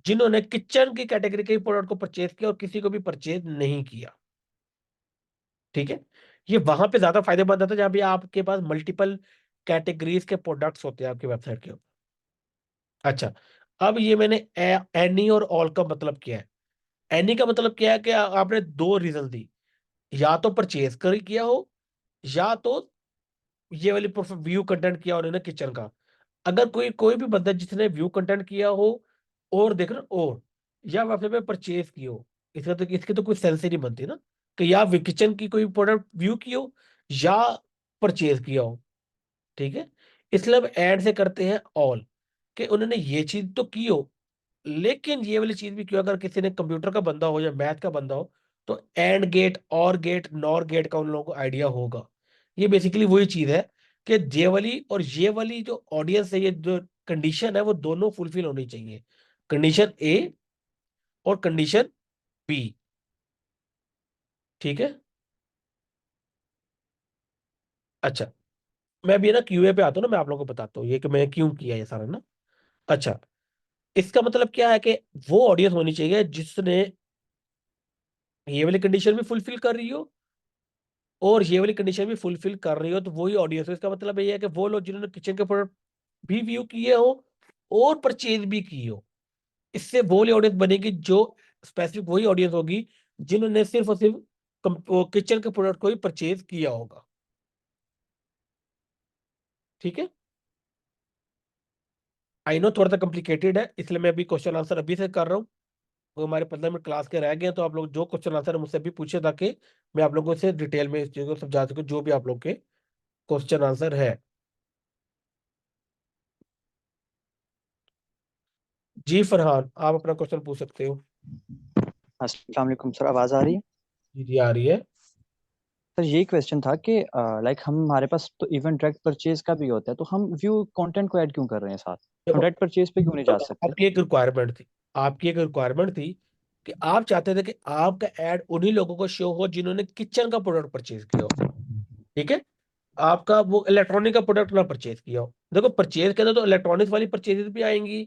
जिन्होंने किचन की कैटेगरी के प्रोडक्ट को परचेज किया और किसी को भी परचेज नहीं किया। ठीक है। ये वहां पे ज्यादा फायदेमंद आता है जहां भी आपके पास मल्टीपल कैटेगरीज के प्रोडक्ट्स होते हैं आपकी वेबसाइट के ऊपर। अच्छा, अब ये मैंने एनी और ऑल का मतलब क्या है। एनी का मतलब क्या है कि आपने दो रीजन दी, या तो परचेज कर किया हो, या तो ये वाली व्यू कंटेंट किया उन्होंने किचन का। अगर कोई कोई भी बंदा जिसने व्यू कंटेंट किया हो और देख रहे और या वेबसाइट पे परचेज की हो, इसके तो कोई सेंस ही नहीं बनती ना कि या किचन की कोई प्रोडक्ट व्यू की हो या परचेज किया हो। ठीक है। इसलिए हम ऐड से करते हैं ऑल, कि उन्होंने ये चीज तो की हो लेकिन ये वाली चीज भी क्यों, अगर किसी ने कंप्यूटर का बंदा हो या मैथ का बंदा हो तो एंड गेट और गेट नॉर गेट का उन लोगों को आइडिया होगा। ये बेसिकली वही चीज है कि ये वाली और ये वाली जो ऑडियंस है, ये जो कंडीशन है वो दोनों फुलफिल होनी चाहिए, कंडीशन ए और कंडीशन बी। ठीक है। अच्छा, मैं अभी ना क्यूए पे आता हूँ ना, मैं आप लोगों को बताता हूँ ये कि मैं क्यों किया ये सारा ना। अच्छा, इसका मतलब क्या है कि वो ऑडियंस होनी चाहिए जिसने ये वाली कंडीशन भी फुलफिल कर रही हो और ये वाली कंडीशन भी फुलफिल कर रही हो, तो वही ऑडियंस है। इसका मतलब ये है कि वो लोग जिन्होंने किचन के प्रोडक्ट भी व्यू किए हो और परचेज भी की हो, इससे वो वाली ऑडियंस बनेगी जो स्पेसिफिक वही ऑडियंस होगी जिन्होंने सिर्फ और सिर्फ किचन के प्रोडक्ट को ही परचेज किया होगा। ठीक है। आई नो थोड़ा सा कॉम्प्लिकेटेड है, इसलिए मैं अभी क्वेश्चन आंसर अभी से कर रहा हूँ। तो हमारे 15 मिनट क्लास के रह गए हैं, तो आप लोग जो क्वेश्चन आंसर है मुझसे भी पूछे ताकि मैं आप लोगों से डिटेल में इस चीज को समझा सकूं, जो भी आप लोग के क्वेश्चन आंसर है। जी फरहान, आप अपना क्वेश्चन पूछ सकते हो। अस्सलाम वालेकुम सर, आवाज़ आ रही है? जी जी आ रही है। सर यही क्वेश्चन था कि लाइक हमारे पास तो इवन डायरेक्ट परचेज का भी होता है, तो हम व्यू कंटेंट को ऐड क्यों कर रहे हैं साथ? हम देखो, डायरेक्ट परचेज पे क्यों नहीं तो जा सकते? आपकी एक रिक्वायरमेंट थी, आपकी एक रिक्वायरमेंट थी कि आप चाहते थे कि आपका ऐड उन्हीं लोगों को शो हो जिन्होंने किचन का प्रोडक्ट परचेज किया हो। ठीक है। आपका वो इलेक्ट्रॉनिक का प्रोडक्ट ना परचेज किया हो। देखो, परचेज के अंदर तो इलेक्ट्रॉनिक्स वाली परचेजेस भी आएंगी,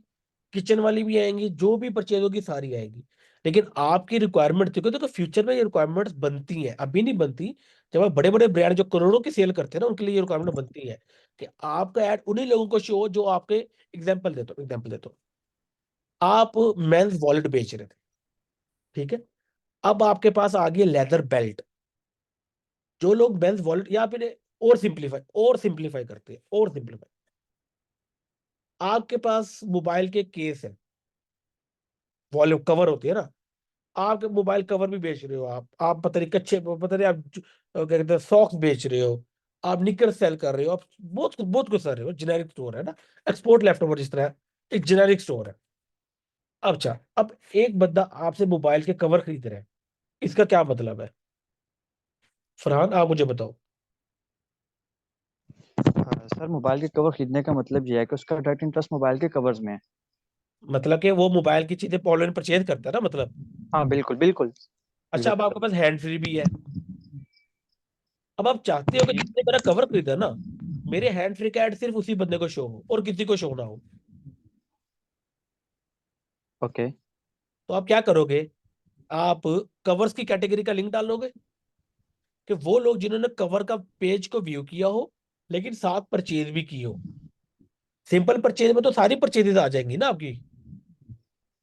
किचन वाली भी आएंगी, जो भी परचेज होगी सारी आएगी। लेकिन आपकी रिक्वायरमेंट थी, क्योंकि देखो फ्यूचर में ये रिक्वायरमेंट्स बनती हैं, अभी नहीं बनती। जब आप बड़े बड़े ब्रांड जो करोड़ों की सेल करते हैं ना, उनके लिए ये रिक्वायरमेंट बनती है कि आपका ऐड उन्हीं लोगों को शो हो जो आपके। एग्जाम्पल देता हूँ, आप मेंस वॉलेट बेच रहे थे। ठीक है। अब आपके पास आ गई लेदर बेल्ट। जो लोग मेंस वॉलेट या फिर और सिंप्लीफाई करते हैं, और सिंप्लीफाई, आपके पास मोबाइल के केस है, वॉल्यूम कवर होती है ना, आपके मोबाइल कवर भी बेच रहे हो, आप पता नहीं कच्चे, पता नहीं आप क्या कहते हैं सॉक्स बेच रहे हो, आप निकर सेल कर रहे हो, आप बहुत कुछ कर रहे हो। जेनेरिक स्टोर है ना, एक्सपोर्ट लेफ्ट ओवर जिस तरह एक जेनेरिक स्टोर है। अब एक बंदा आपसे मोबाइल के कवर खरीद रहा है, इसका क्या मतलब है फरहान, आप मुझे बताओ। सर मोबाइल के कवर खरीदने का मतलब ये है कि उसका डायरेक्ट इंटरेस्ट मोबाइल के कवर्स में है। मतलब कि वो मोबाइल की चीजें ऑनलाइन परचेज करता है ना, मतलब। हाँ बिल्कुल बिल्कुल अच्छा, अब बिल्कुल आपके पास हैंड फ्री भी है। अब आप चाहते हो कि जी। जिसने मेरा कवर खरीदा ना, मेरे हैंड फ्री का एड सिर्फ उसी बंदे को शो हो और किसी को शो ना हो। ओके। तो आप क्या करोगे, आप कवर्स की कैटेगरी का लिंक डालोगे कि वो लोग जिन्होंने कवर का पेज को व्यू किया हो लेकिन साथ परचेज भी की हो। सिंपल परचेज में तो सारी परचेजेस आ जाएंगी ना आपकी।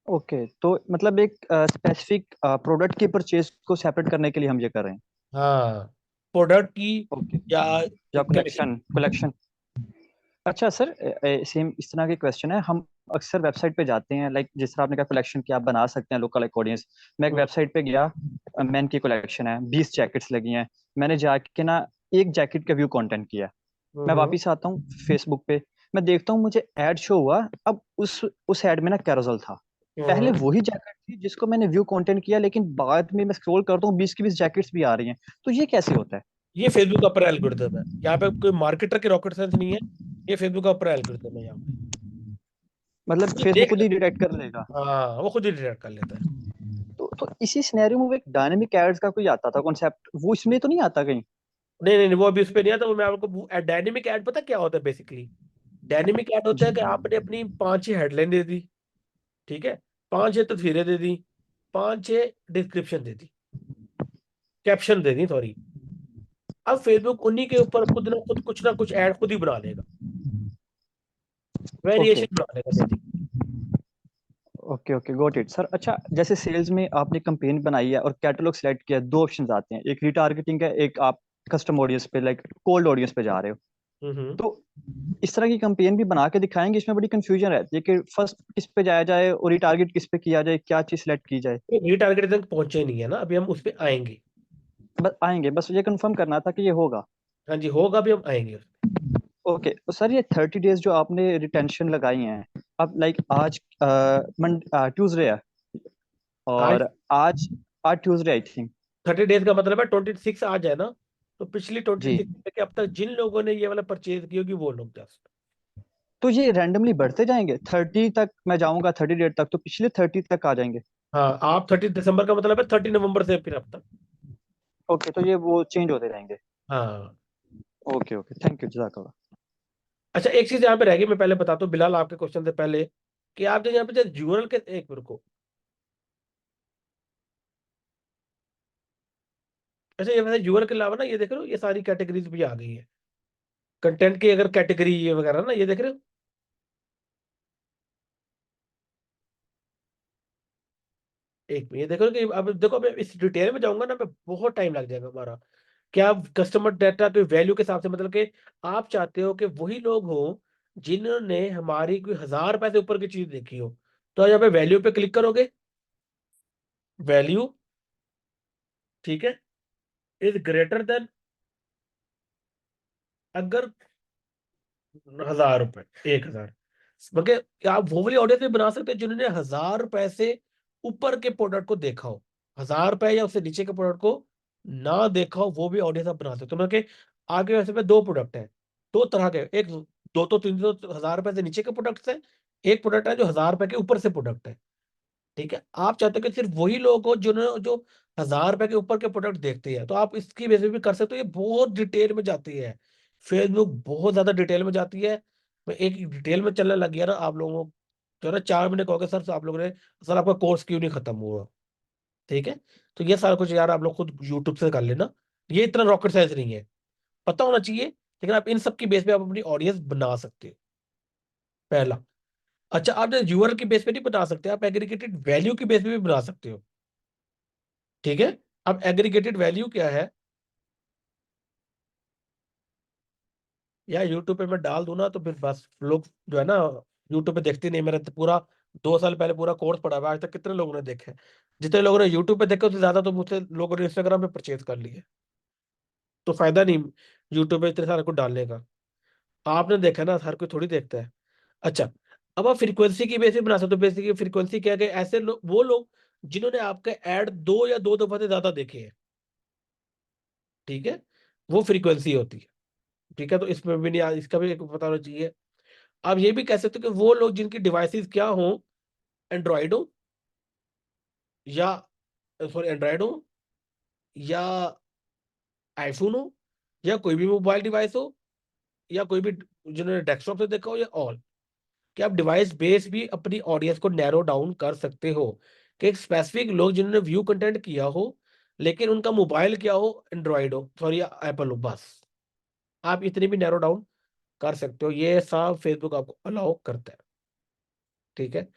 ओके, तो मतलब एक स्पेसिफिक प्रोडक्ट की परचेज को सेपरेट करने के लिए हम ये कर रहे हैं। हाँ, प्रोडक्ट की ओके। या या कलेक्शन। Collection collection. अच्छा सर, सेम इस तरह की क्वेश्चन है। हम अक्सर वेबसाइट पे जाते हैं, लाइक जिस तरह आपने कहा कलेक्शन की आप बना सकते हैं लोकल ऑडियंस। मैं एक वेबसाइट पे गया, मेन की कलेक्शन है, 20 जैकेट्स लगी हैं। मैंने जाके ना एक जैकेट का व्यू कंटेंट किया। मैं वापस आता हूँ फेसबुक पे, मैं देखता हूँ मुझे ऐड शो हुआ। अब उस ऐड में ना कैरोसेल था। पहले वही जैकेट थी जिसको मैंने व्यू कंटेंट किया, लेकिन बाद में मैं स्क्रॉल करता हूँ 20 की 20 जैकेट्स भी आ रही हैं। तो ये कैसे होता है? ये फेसबुक का अपना एल्गोरिथम है, यहाँ पे कोई मार्केटर की रॉकेट साइंस नहीं है। ये फेसबुक का अपना एल्गोरिथम है यहाँ पे। मतलब ये फेसबुक देख खुद ले, ही डिटेक्ट कर लेगा? हाँ वो खुद ही डिटेक्ट कर लेता है। तो इसी सिनेरियो में वो एक डायनेमिक एड्स का कोई आता था कॉन्सेप्ट, वो इसमें तो नहीं आता कहीं? नहीं नहीं नहीं, वो अभी उस पर नहीं आता। वो मैं आपको डायनेमिक ऐड पता क्या होता है बेसिकली। डायनेमिक ऐड होता जी। है कि आपने अपनी 5-6 हेडलाइन दे दी, ठीक है, 5-6 तस्वीरें दे दी, 5-6 डिस्क्रिप्शन दे दी, कैप्शन दे दी सॉरी। अब फेसबुक उन्हीं के ऊपर खुद ना खुद कुछ ना कुछ ऐड खुद ही बना लेगा, ओके, वेरिएशन बना लेगा basically. Okay, okay, got it sir. अच्छा, जैसे सेल्स में आपने कैंपेन बनाई है और कैटलॉग सेलेक्ट किया, दो ऑप्शंस आते हैं, एक रीटारगेटिंग है, एक आप कस्टम ऑडियंस पे लाइक कोल्ड ऑडियंस पे जा रहे हो। हम्म। तो इस तरह की कैंपेन भी बना के दिखाएंगे? इसमें बड़ी कंफ्यूजन रहती है कि फर्स्ट किस पे जाया जाए और रिटारगेट किस पे किया जाए, क्या चीज सेलेक्ट की जाए। रीटारगेट तक पहुंचे नहीं है ना, अभी हम उस पर आएंगे। बस आएंगे, बस ये कंफर्म करना था कि ये होगा। हाँ जी, होगा, भी हम आएंगे। ओके, तो सर ये 30 डेज जो आपने रिटेंशन लगाई हैं, अब लाइक आज ट्यूसडे है, आज और आज आज ट्यूसडे आई थिंक। 30 डेज का मतलब है 26 आ जाए ना, तो पिछली ट्वेंटी जी। सिक्स के अब तक जिन लोगों ने ये वाला परचेज की होगी वो लोग जस्ट। तो ये रैंडमली बढ़ते जाएंगे, 30 तक मैं जाऊंगा, 30 डेट तक तो पिछले 30 तक आ जाएंगे? हाँ, आप 30 दिसंबर का मतलब है 30 नवंबर से फिर अब तक। ओके, तो ये वो चेंज होते रहेंगे। हाँ। ओके, ओके, थैंक यू, जज़ाकल्लाह। अच्छा, एक चीज यहाँ पे रह गई, मैं पहले बताता हूँ बिलाल आपके क्वेश्चन से पहले, कि आप जो यहाँ पे जो यूरल के, एक मिनट को, अच्छा ये वैसे यूरल के अलावा ना ये देख रहे हो, ये सारी कैटेगरीज भी आ गई है कंटेंट की, अगर कैटेगरी ये वगैरह ना, ये देख रहे हो। एक ये देखो कि अब देखो, मैं इस डिटेल में जाऊंगा ना, मैं बहुत टाइम लग जाएगा हमारा। क्या कस्टमर डाटा के वैल्यू के हिसाब से, मतलब कि आप चाहते हो कि वही लोग हो जिन्होंने हमारी कोई 1000 रुपए से ऊपर की चीज देखी हो। तो यहाँ पे वैल्यू पे क्लिक करोगे, वैल्यू, ठीक है, इज ग्रेटर देन, अगर 1000 रुपए, 1000, मगर आप वो वाली ऑडियंस भी बना सकते हैं जिन्होंने 1000 रुपए से ऊपर के प्रोडक्ट को देखा हो, 1000 रुपए या उससे नीचे के प्रोडक्ट को ना देखा हो, वो भी ऑडियंस आप बना सकते हो। मतलब कि आगे वैसे में दो प्रोडक्ट है, दो तरह के, एक 200-300 1000 रुपए से नीचे के प्रोडक्ट है, एक प्रोडक्ट है जो 1000 रुपए के ऊपर से प्रोडक्ट है। ठीक है, आप चाहते हो कि सिर्फ वही लोग हो जिन्होंने जो 1000 रुपए के ऊपर के प्रोडक्ट देखते हैं, तो आप इसकी बेसिस भी कर सकते हो। ये बहुत डिटेल में जाती है, फेसबुक बहुत ज्यादा डिटेल में जाती है। मैं एक डिटेल में चलने लग गया ना आप लोगों को, जो है ना 4 महीने कहोगे सर आप लोगों ने, सर आपका कोर्स क्यों नहीं खत्म हुआ। ठीक है, तो ये सारा कुछ यार आप लोग खुद यूट्यूब से कर लेना, ये इतना रॉकेट साइंस नहीं है, पता होना चाहिए। लेकिन आप इन सब की बेस पे आप अपनी ऑडियंस बना सकते हो, पहला। अच्छा, आप यूआरएल की बेस पे नहीं बना सकते, आप एग्रीगेटेड वैल्यू की बेस पे भी बना सकते हो। ठीक है, अब एग्रीगेटेड वैल्यू क्या है, या यूट्यूब पे मैं डाल दूं ना तो फिर बस लोग जो है ना यूट्यूब पे देखते नहीं। मेरा तो पूरा 2 साल पहले पूरा कोर्स पढ़ा हुआ है, आज तक कितने लोगों ने देखा है। जितने लोगों ने यूट्यूब पे देखा उससे ज्यादा तो मुझसे लोगों ने इंस्टाग्राम पे परचेज कर लिए। तो फायदा नहीं यूट्यूब पे इतने सारे को डालने का। आपने देखा ना, हर कोई थोड़ी देखता है। अच्छा, अब आप फ्रीक्वेंसी की बेसिस बना सकते हो। बेसिकली फ्रीक्वेंसी क्या है कि ऐसे लोग, वो लोग जिन्होंने आपके ऐड 2 या 2 दफा से ज्यादा देखे हैं, ठीक है, वो फ्रीक्वेंसी होती है। ठीक है, तो इसमें भी नहीं, इसका भी एक पता होना चाहिए। आप ये भी कह सकते हो कि वो लोग जिनकी डिवाइसेस क्या हो, एंड्रॉइड हो, या सॉरी एंड्रॉइड हो या आईफोन हो, या कोई भी मोबाइल डिवाइस हो, या कोई भी जिन्होंने डेस्कटॉप से देखा हो, या ऑल, कि आप डिवाइस बेस भी अपनी ऑडियंस को नैरो डाउन कर सकते हो, कि एक स्पेसिफिक लोग जिन्होंने व्यू कंटेंट किया हो, लेकिन उनका मोबाइल क्या हो, एंड्रॉइड हो, सॉरी एप्पल हो, बस आप इतनी भी नैरो डाउन कर सकते हो। ये सब फेसबुक आपको अलाउ करता है। ठीक है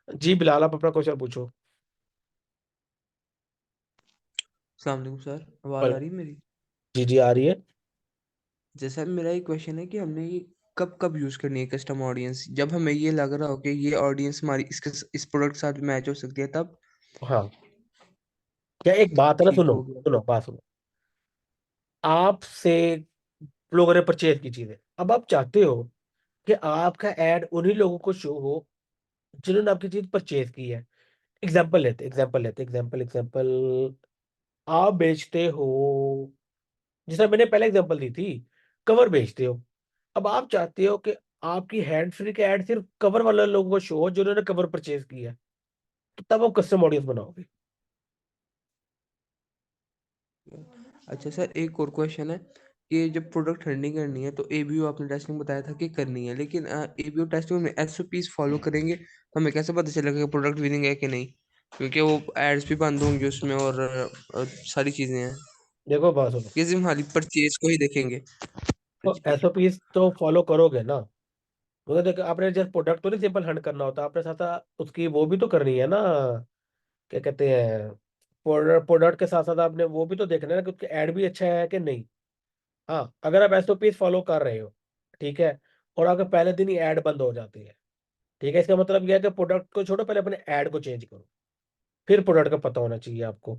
जी, बिलाल आप अपना क्वेश्चन पूछो। अस्सलाम वालेकुम सर, आवाज़ पर आ रही है मेरी? जी जी आ रही है। जैसा मेरा एक क्वेश्चन है कि हमने ये कब कब यूज़ करनी है कस्टम ऑडियंस, जब हमें ये लग रहा हो कि ये ऑडियंस हमारी इस प्रोडक्ट के साथ मैच हो सकती है तब। हाँ, क्या एक बात है ना, ठीक सुनो हो गया। सुनो बात सुनो। आपसे लोगों ने परचेज की चीजें, अब आप चाहते हो कि आपका एड उन्हीं लोगों को शो हो जिन्होंने आपकी चीज परचेज की है। एग्जाम्पल एग्जाम्पल, आप बेचते हो, जैसा मैंने पहले एग्जांपल दी थी, कवर बेचते हो। अब आप चाहते हो कि आपकी हैंड फ्री के ऐड सिर्फ कवर वाले लोगों को शो हो जिन्होंने कवर परचेज किया है, तो तब आप कस्टम ऑडियंस बनाओगे। अच्छा सर, एक और क्वेश्चन है कि जब प्रोडक्ट हंडिंग करनी है तो एबीओ आपने टेस्टिंग बताया था कि करनी है, लेकिन एबीओ टेस्टिंग में एसओपीस फॉलो करेंगे तो हमें कैसे पता चलेगा कि प्रोडक्ट विनिंग है कि नहीं, क्योंकि वो एड्स भी बंद होंगे उसमें और सारी चीज़ें हैं, देखो बात सुनो, कि सिर्फ खाली परचेज को ही देखेंगे। तो एसओपीस तो फॉलो करोगे ना, मतलब देखो आपने जैसे प्रोडक्ट तो नहीं सिंपल हंड करना होता, आपने साथ साथ उसकी वो भी तो करनी है ना, क्या कहते हैं, प्रोडक्ट के साथ साथ आपने वो भी तो देखना है ना कि उसका एड भी अच्छा है कि नहीं। हाँ, अगर आप एसओपीस फॉलो कर रहे हो, ठीक है, और आपके पहले दिन ही एड बंद हो जाती है, ठीक है, इसका मतलब यह है कि प्रोडक्ट को छोड़ो, पहले अपने ऐड को चेंज करो, फिर प्रोडक्ट का पता होना चाहिए आपको।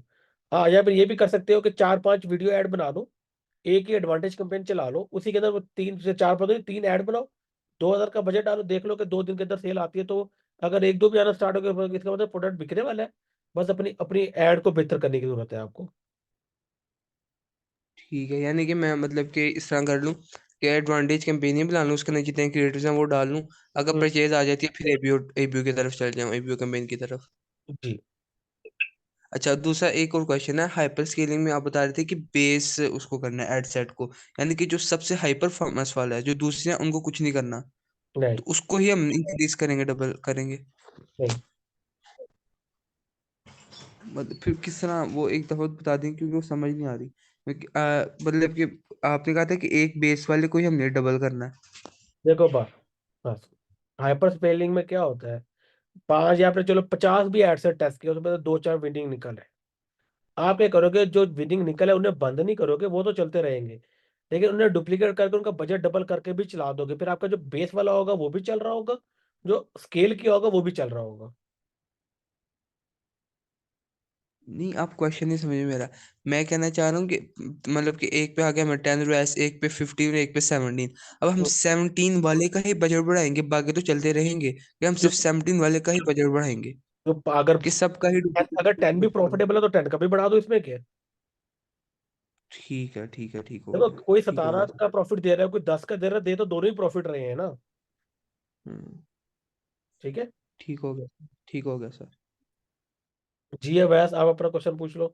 हाँ, या फिर ये भी कर सकते हो कि 4-5 वीडियो ऐड बना दो, एक ही एडवांटेज कैंपेन चला लो, उसी के अंदर वो 3 से 4 पता 3 ऐड बनाओ, 2,000 का बजट डालो, देख लो कि 2 दिन के अंदर सेल आती है, तो अगर एक दो भी आना स्टार्ट हो गया, इसका मतलब प्रोडक्ट बिकने वाला है। बस अपनी अपनी ऐड को बेहतर करने की जरूरत है आपको। ठीक है, यानी कि मैं मतलब कि इस तरह कर लूँ कि एडवांटेज कैंपेन ही बना लूँ, उसके अंदर जितने क्रिएटर्स हैं वो डाल लूँ, अगर हम्म, परचेज आ जाती है फिर एबीओ एबीओ की तरफ चल जाऊँ, एबीओ कैंपेन की तरफ। जी अच्छा, दूसरा एक और क्वेश्चन है, हाइपर स्केलिंग में आप बता रहे थे कि बेस उसको करना है एड सेट को, यानी कि जो सबसे हाई परफॉर्मेंस वाला है, जो दूसरे हैं उनको कुछ नहीं करना, नहीं तो उसको ही हम इंक्रीज करेंगे, डबल करेंगे। नहीं, मतलब फिर किस तरह, वो एक दफा बता दें क्योंकि वो समझ नहीं आ रही, क्योंकि मतलब कि आपने कहा था कि एक बेस वाले को ही हमने डबल करना है। देखो बस बस हाइपर स्पेलिंग में क्या होता है, 5 या फिर चलो 50 भी एड से टेस्ट किया, उसमें तो 2-4 विनिंग निकल है। आप क्या करोगे, जो विनिंग निकल है उन्हें बंद नहीं करोगे, वो तो चलते रहेंगे, लेकिन उन्हें डुप्लीकेट करके उनका बजट डबल करके भी चला दोगे, फिर आपका जो बेस वाला होगा वो भी चल रहा होगा, जो स्केल किया होगा वो भी चल रहा होगा। नहीं, आप क्वेश्चन नहीं समझे मेरा। मैं कहना चाह रहा हूँ कि मतलब कि एक पे आ गया हमें 10 एक पे 15 एक पे 17, अब हम तो 17 वाले का ही बजट बढ़ाएंगे, बाकी तो चलते रहेंगे, या हम जो सिर्फ 17 वाले का ही बजट बढ़ाएंगे, जो अगर कि सबका ही अगर 10 भी डुप्लीकेट। प्रॉफिटेबल है तो 10 का भी बढ़ा दो, इसमें क्या है? ठीक है, ठीक है, ठीक हो देखो, गया, कोई ठीक हो 17 गया सर। का प्रॉफिट दे रहा है, कोई 10 का दे रहा है, दे तो दोनों ही प्रॉफिट रहे हैं ना। हम्म, ठीक है ठीक हो गया, ठीक हो गया सर। जी, है वैस आप अपना क्वेश्चन पूछ लो।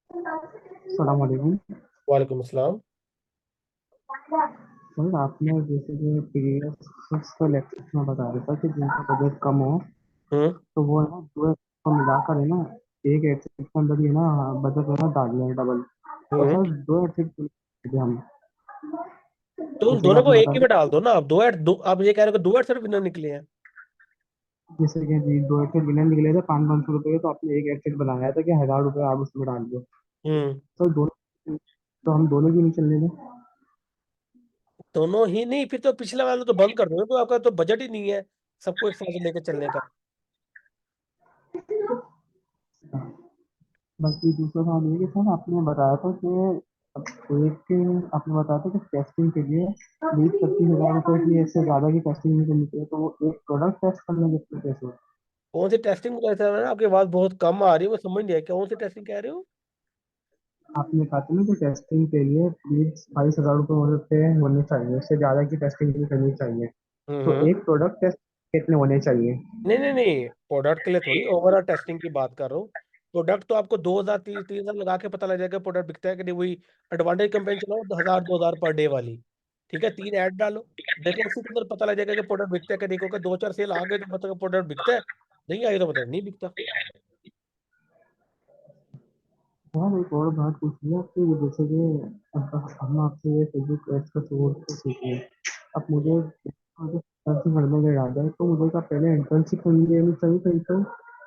अस्सलाम वालेकुम। वालेकुम अस्सलाम। सर आपने जैसे कि प्रीवियस को लेक्चर में बता रहा था कि जिनका बजट कम हो हम्म तो वो है ना दो को मिलाकर है ना एक एडसेट के अंदर ही है ना बजट है ना डाल लें डबल। और हम्म सर दो एडसेट हम तो उन जैसे कि दोनों को आपने एक ही बताया में डाल दो ना, आप दो ऐड दो, आप ये कह रहे हो कि दो ऐड सिर्फ विनर निकले हैं। जैसे कि जी दो एडसेट बिना निकले थे 500-500 रुपये तो आपने एक एडसेट बनाया था कि 1,000 रुपये आप उसमें डाल दो। हम्म सर दोनों तो हम दोनों की नहीं चलने दें। दोनों ही नहीं, फिर तो पिछले वाला तो बंद कर दो, तो आपका तो बजट ही नहीं है सबको एक साथ लेकर चलने का। बाकी दूसरा काम ये कि सर आपने बताया था कि एक आपने बताया था कि टेस्टिंग के लिए 20-25 हज़ार रुपए की इससे ज़्यादा की टेस्टिंग नहीं करनी चाहिए, तो वो एक प्रोडक्ट टेस्ट करने के कितने पैसे होते कौन सी टेस्टिंग को ऐसा है, आपकी आवाज बहुत कम आ रही है, वो समझ नहीं आया कौन सी टेस्टिंग कह रहे हो। हैं? आपने कहा था ना कि टेस्टिंग के लिए 20-22 हज़ार रुपये होने चाहिए, उससे ज़्यादा की टेस्टिंग नहीं करनी चाहिए, तो हम्म, एक प्रोडक्ट टेस्ट कितने होने चाहिए? नहीं नहीं नहीं, प्रोडक्ट के लिए थोड़ी, ओवरऑल टेस्टिंग की बात कर रहा हूँ, प्रोडक्ट तो आपको 2000 3000 लगा के पता लग जाएगा प्रोडक्ट बिकता है कि नहीं। वही एडवांटेज कैंपेन चलाओ 1000 2000 पर डे वाली, ठीक है, 3 ऐड डालो, देखो उसी के अंदर पता लग जाएगा कि प्रोडक्ट बिकता है कि नहीं। क्योंकि 2-4 सेल आ गए तो मतलब प्रोडक्ट बिकता है, नहीं आई तो मतलब नहीं बिकता। हाँ एक और बात पूछनी है आपसे, ये जैसे कि अब हम आपसे ये फेसबुक एड्स का सोर्स तो सीख रहे हैं। अब मुझे सर्च करने का इरादा है, तो मुझे क्या पहले इंटर्नशिप करनी लेनी चाहिए कहीं पर,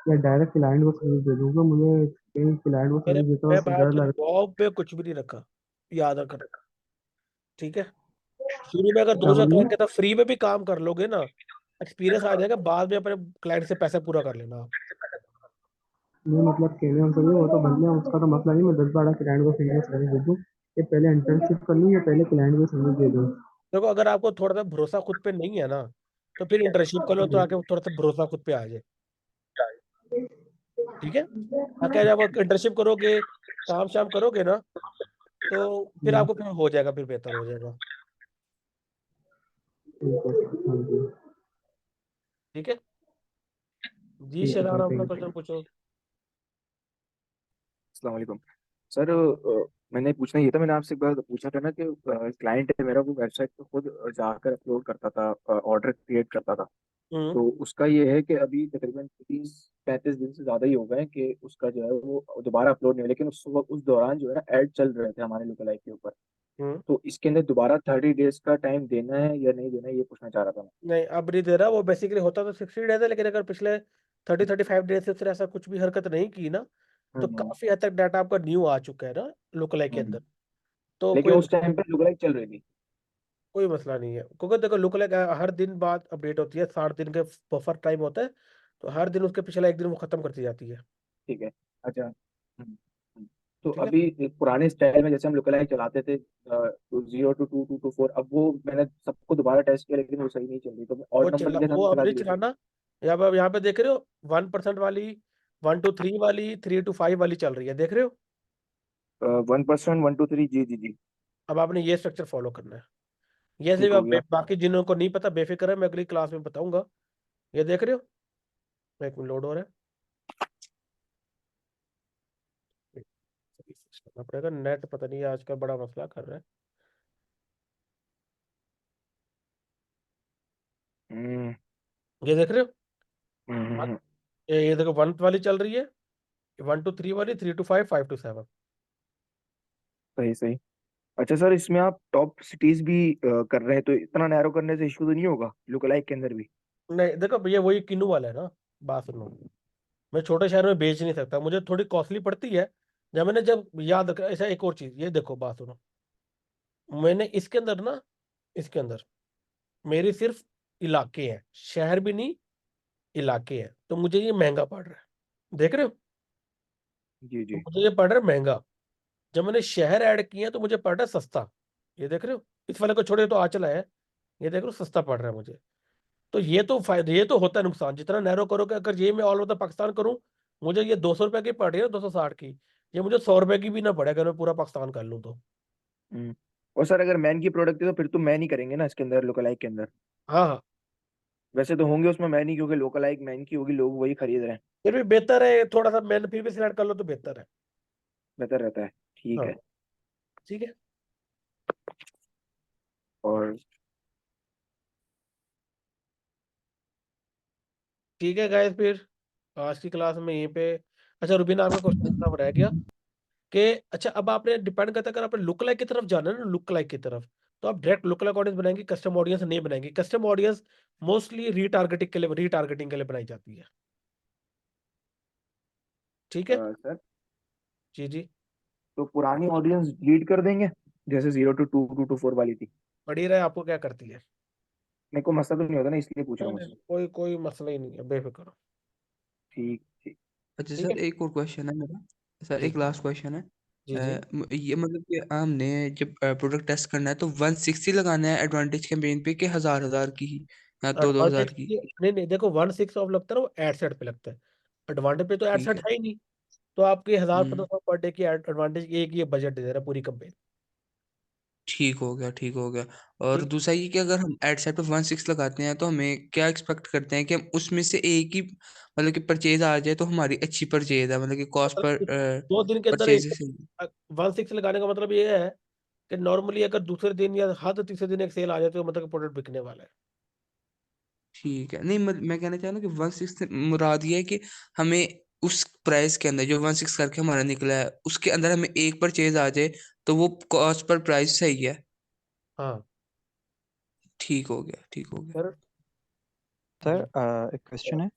या डायरेक्ट क्लाइंट को सर्विस दे दूंगा? मुझे कहीं क्लाइंट को मेरे सर्विस देता हूँ मैं उससे बात डर लग जॉब पे कुछ भी नहीं रखा, याद रखना, ठीक है। शुरू में अगर क्या 2-4 बोलिए? क्लाइंट के साथ फ्री में भी काम कर लोगे ना, एक्सपीरियंस आ जाएगा, बाद में अपने क्लाइंट से पैसा पूरा कर लेना आप। नहीं मतलब कहने हम सही, वो तो बंदे हैं, उसका तो मसला नहीं, मैं 10-12 क्लाइंट को फ्री में सर्विस दे दूँ। ये पहले इंटर्नशिप कर लूँ या पहले क्लाइंट को सर्विस दे दूँ? देखो अगर आपको थोड़ा सा भरोसा खुद पे नहीं है ना, तो फिर इंटर्नशिप कर लो, तो आके थोड़ा सा भरोसा खुद पे आ जाए, ठीक है। आके जब आप इंटर्नशिप करोगे, काम शाम करोगे ना, तो फिर आपको फिर हो जाएगा, फिर बेहतर हो जाएगा, ठीक है, हाँ जी। ठीक है। जी ठीक है शरान, सर, अपना थैंक क्वेश्चन पूछो। अस्सलाम वालेकुम सर। मैंने पूछना ये था, मैंने आपसे एक बार पूछा था ना कि क्लाइंट है मेरा, वो वेबसाइट पे खुद जाकर अपलोड करता था, ऑर्डर क्रिएट करता था। हम्म तो उसका ये है कि अभी तकरीबन 30-35 दिन से ज़्यादा ही हो गए हैं कि उसका जो है वो दोबारा अपलोड नहीं हुआ, लेकिन उस दौरान जो है ना ऐड चल रहे थे हमारे लोकल आई के ऊपर। हम्म तो इसके अंदर दोबारा 30 डेज का टाइम देना है या नहीं देना है, ये पूछना चाह रहा था मैं। नहीं, अब नहीं दे रहा। वो बेसिकली होता तो 60 डेज है, लेकिन अगर पिछले 30-35 डेज से फिर ऐसा कुछ भी हरकत नहीं की ना, तो हम्म। काफी हद तक डाटा आपका न्यू आ चुका है ना लोकल आई के हम्म। अंदर, तो लेकिन उस टाइम पे लुक लाइक चल रही थी। कोई मसला नहीं है। क्योंकि देखो लोकल हर दिन बाद अपडेट होती है, 60 दिन के बफर टाइम होता है, तो हर दिन उसके पिछला एक दिन वो खत्म करती जाती है, ठीक है। अच्छा। तो ठीक है। अभी एक पुराने स्टाइल में जैसे हम लोकल चलाते थे, 0 to 2 2 to 4, अब वो मैंने सबको दोबारा टेस्ट किया लेकिन वो सही नहीं चल रही, तो मैं वो ऑड नंबर चला, के लिए वो हम अब चला नहीं दिए। चलाना। यहाँ पे देख रहे हो 1% वाली, 1 to 3 वाली, 3 to 5 वाली चल रही है, देख रहे हो। 1%, 1 to 3, जी जी जी। अब आपने ये स्ट्रक्चर फॉलो करना है। ये ठीक सिर्फ हो आप गया। बाकी जिन्हों को नहीं पता बेफिक्र है, मैं अगली क्लास में बताऊंगा। ये देख रहे हो, एक मिनट लोड हो रहा है, करना पड़ेगा, नेट पता नहीं आज का बड़ा मसला कर रहा है। हम्म। ये देख रहे हो, हम्म। ये देखो 1 वाली चल रही है, 1 to 3 वाली, 3 to 5, 5 to 7। सही सही। अच्छा सर, इसमें आप टॉप सिटीज भी कर रहे हैं, तो इतना नैरो करने से इशू तो नहीं होगा लुक के अंदर भी? नहीं देखो भैया, वही किनू वाला है ना, बात सुनो। मैं छोटे शहर में बेच नहीं सकता, मुझे थोड़ी कॉस्टली पड़ती है। जब याद रख, ऐसा एक और चीज, ये देखो बात सुनो। मैंने इसके अंदर ना, इसके अंदर मेरी सिर्फ इलाके हैं, शहर भी नहीं, इलाके हैं, तो मुझे ये महंगा पड़ रहा है, देख रहे हो। जी तो जी। मुझे ये पड़ रहा है महंगा। जब मैंने शहर ऐड किए हैं तो मुझे पड़ रहा है सस्ता, ये देख रहे हो। इस वाले को छोड़े तो आंचल है, ये देख रहे हो सस्ता पड़ रहा है मुझे। तो ये तो फायदे, ये तो होता है नुकसान, जितना नैरो करोगे। अगर ये मैं ऑल ओवर द पाकिस्तान करूं, मुझे ये 200 रुपए की पड़ रही है, 260 की, ये मुझे 100 रुपए की भी ना पड़े अगर मैं पूरा पाकिस्तान कर लूँ तो। हम्म। और सर अगर मैन की प्रोडक्ट है तो फिर तो मैन ही करेंगे ना इसके अंदर, लोकल के अंदर? हाँ हाँ, वैसे तो होंगे उसमें मैन ही, क्योंकि लोकल मैन की होगी, लोग वही खरीद रहे हैं। फिर भी बेहतर है, थोड़ा सा मैंने फिर भी सिलेक्ट कर लो तो बेहतर है। बेहतर रहता है। ठीक हाँ, है। ठीक है। और ठीक है गाइस, फिर आज की क्लास में यहीं पे। अच्छा रुबीना, आपका क्वेश्चन साहब रह गया कि अच्छा, अब आपने डिपेंड करता है, अगर आपने लुक लाइक की तरफ जाना है ना, लुक लाइक की तरफ, तो आप डायरेक्ट लुक लाइक ऑडियंस बनाएंगे, कस्टम ऑडियंस नहीं बनाएंगे। कस्टम ऑडियंस मोस्टली रीटारगेटिंग के लिए बनाई जाती है, ठीक है। सर, जी जी, तो पुरानी ऑडियंस डिलीट कर देंगे, जैसे 0 to 2 2 to 4 वाली थी? पढ़ी रहे, आपको क्या करती है। मेरे को मसला तो नहीं होता ना, इसलिए पूछ रहा नहीं हूँ नहीं, मुझसे। कोई कोई मसला ही नहीं है, बेफिक्र रहो। ठीक ठीक। अच्छा ठीक है, सर, एक और क्वेश्चन है मेरा। सर जी एक लास्ट क्वेश्चन है। जी जी। ये मतलब कि हमने जब प्रोडक्ट टेस्ट करना है तो 160 लगाना है एडवांटेज कैंपेन पे, कि हजार हजार की, या दो दो एडवांटेज हजार की? नहीं नहीं, देखो 1/6 ऑफ लगता है ना, वो एड सेट पे लगता है। एडवांटेज पे तो एड ठीक सेट है। है ही नहीं, तो आपके हजार हम्म। 1500 पर डे की एडवांटेज एक ये बजट दे दे रहा है पूरी कंपनी। ठीक हो गया, ठीक हो गया। और ठीक। दूसरा ये कि अगर हम एड सेट पे 1/6 लगाते हैं तो हमें क्या एक्सपेक्ट करते हैं कि हम उसमें से एक ही मतलब कि परचेज आ जाए तो हमारी अच्छी परचेज है, मतलब कि कॉस्ट मतलब पर 2 दिन के अंदर परचेज एक से। 1/6 लगाने का मतलब ये है कि नॉर्मली अगर दूसरे दिन या हद तीसरे दिन एक सेल आ जाए तो मतलब प्रोडक्ट बिकने वाला है। ठीक है, नहीं मैं कहना चाह रहा हूँ कि 1/6 से मुराद ये है कि हमें उस प्राइस के अंदर जो 1/6 करके हमारा निकला है उसके अंदर हमें एक परचेज आ जाए तो वो कॉस्ट पर प्राइस सही है। हाँ ठीक हो गया, ठीक हो गया। सर। सर जी। एक क्वेश्चन है।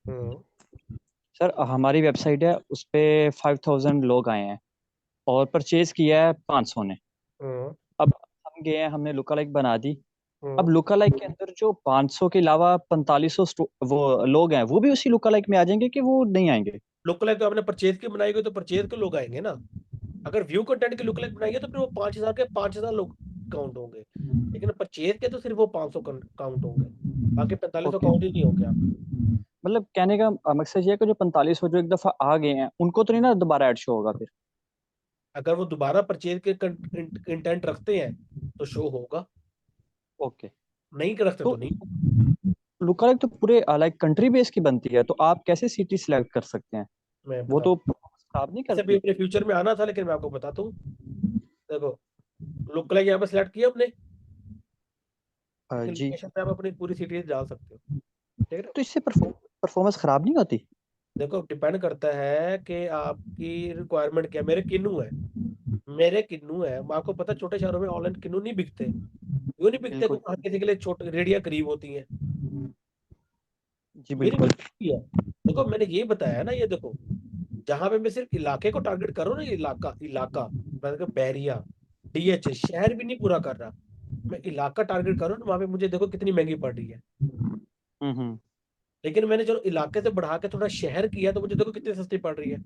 हम्म। सर हमारी वेबसाइट है, उस पे 5000 लोग आए हैं और परचेज किया है 500 ने। हम्म। अब हम गए हैं, हमने लुका लाइक बना दी। अब हम्म। लुका लाइक के अंदर जो 500 के अलावा 4500 वो लोग हैं, वो भी उसी लुका लाइक में आ जाएंगे कि वो नहीं आएंगे? लोकल तो आपने परचेज की बनाई गई तो परचेज के लोग आएंगे ना। अगर व्यू कंटेंट की लुक लाइक बनाएंगे तो फिर वो 5,000 के 5,000 लोग काउंट होंगे। लेकिन परचेज के तो सिर्फ वो 500 काउंट होंगे। बाकी 4500 ओके, काउंट ही नहीं होंगे आप। मतलब कहने का मकसद ये है कि जो 4500 जो एक दफा आ गए हैं उनको तो नहीं ना दोबारा ऐड शो होगा फिर? अगर वो दोबारा परचेज के इंटेंट रखते हैं तो शो होगा। ओके। नहीं रखते तो तो नहीं। लुका लाइक तो पूरे लाइक कंट्री बेस की बनती है, तो आप कैसे सिटी सिलेक्ट कर सकते हैं? मैं वो बता तो खराब नहीं ऐसे भी करती? अपने फ्यूचर में आना था लेकिन मैं आपको बताता हूँ। देखो लुक लाइक यहाँ पे सिलेक्ट किया हमने। लेकिन जी। लोकेशन पे आप अपनी पूरी सिटी डाल सकते हो। ठीक है ना। तो इससे परफॉर्मेंस खराब नहीं होती? देखो डिपेंड करता है कि आपकी रिक्वायरमेंट क्या है। मेरे किन्नू है। मेरे किन्नू है, आपको पता है छोटे शहरों में ऑनलाइन किन्नू नहीं बिकते। क्यों नहीं बिकते? बिल्कुल। क्योंकि हर किसी के लिए छोटे रेडिया करीब होती है। जी मेरी बिल्कुल। मजबूरी है। देखो मैंने ये बताया ना, ये देखो जहां पे मैं सिर्फ इलाके को टारगेट कर रहा हूँ ना, इलाका इलाका मतलब बैरिया डीएच शहर भी नहीं पूरा कर रहा। मैं इलाका टारगेट कर रहा हूँ ना, वहां पे मुझे देखो कितनी महंगी पड़ रही है। हम्म। लेकिन मैंने चलो इलाके से बढ़ा के थोड़ा शहर किया तो मुझे देखो कितनी सस्ती पड़ रही है।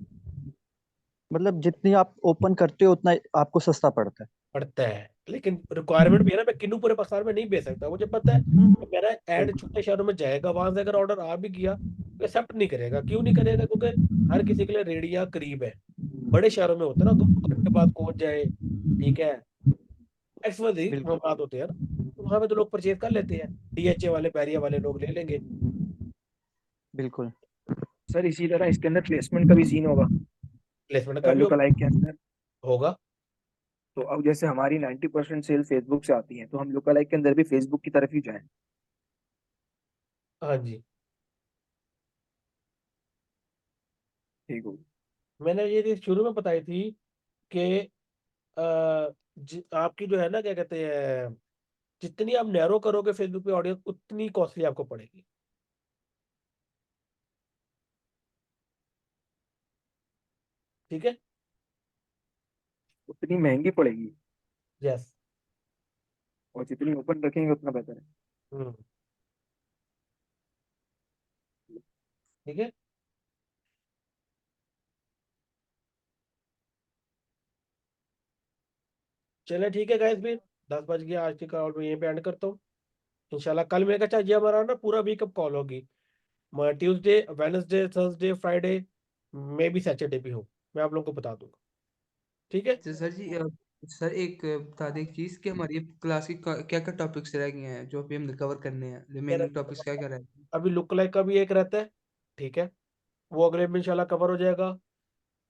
मतलब जितनी आप ओपन करते हो उतना आपको सस्ता पड़ता है? पड़ता है लेकिन रिक्वायरमेंट भी है ना। मैं किन्नू पूरे पाकिस्तान में नहीं बेच सकता। मुझे पता है कि मेरा ऐड बिल्कुल। छोटे शहरों में जाएगा, वहां से अगर ऑर्डर आ भी गया तो एक्सेप्ट नहीं करेगा। क्यों नहीं करेगा? क्योंकि हर किसी के लिए रेडिया करीब है। बड़े शहरों में होता है ना 2 घंटे बाद पहुंच जाए। ठीक है। एक्सवाइज़ वो बिल्कुल। बात होती है ना। तो वहां पे तो लोग परचेज कर लेते हैं। डीएचए वाले बैरिया वाले लोग ले लेंगे। बिल्कुल। सर इसी तरह इसके अंदर प्लेसमेंट का भी सीन होगा प्लेसमेंट का भी लुक लाइक के अंदर। होगा। तो अब जैसे हमारी 90% सेल फेसबुक से आती है, तो हम लुक लाइक के अंदर भी फेसबुक की तरफ ही जाएं। हाँ जी। ठीक हो। मैंने ये चीज शुरू में बताई थी कि आपकी जो है ना क्या कहते हैं, जितनी आप नैरो करोगे फेसबुक पे ऑडियंस उतनी कॉस्टली आपको पड़ेगी। ठीक है। उतनी महंगी पड़ेगी। यस। और जितनी ओपन रखेंगे उतना बेहतर है। हम्म। ठीक है। चले ठीक है गाइस फिर 10 बज गया। आज की कॉल मैं यहीं पे एंड करता हूँ। इंशाल्लाह कल मेरे का चाहिए हमारा ना पूरा वीकअप कॉल होगी। Tuesday Wednesday Thursday Friday may be Saturday भी हो। मैं आप लोगों को बता दूंगा। ठीक है। तो सर जी सर एक बता दें एक चीज कि हमारी क्लास की क्या क्या टॉपिक्स रह गए हैं जो अभी हमने कवर करने हैं, यार, रिमेनिंग टॉपिक्स क्या क्या रह गए हैं? अभी लुक लाइक का भी एक रहता है। ठीक है। वो अगले में इंशाल्लाह कवर हो जाएगा।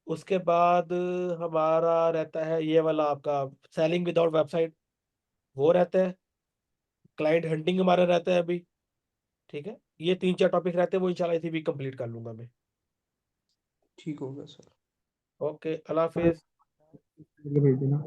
उसके बाद हमारा रहता है ये वाला आपका सेलिंग विदाउट वेबसाइट। वो रहता है। क्लाइंट हंटिंग हमारा रहता है अभी। ठीक है। ये 3-4 टॉपिक रहते हैं, वो इंशाल्लाह इसी वीक कंप्लीट कर लूंगा मैं। ठीक होगा सर। ओके अल्लाह हाफिज। भेज देना।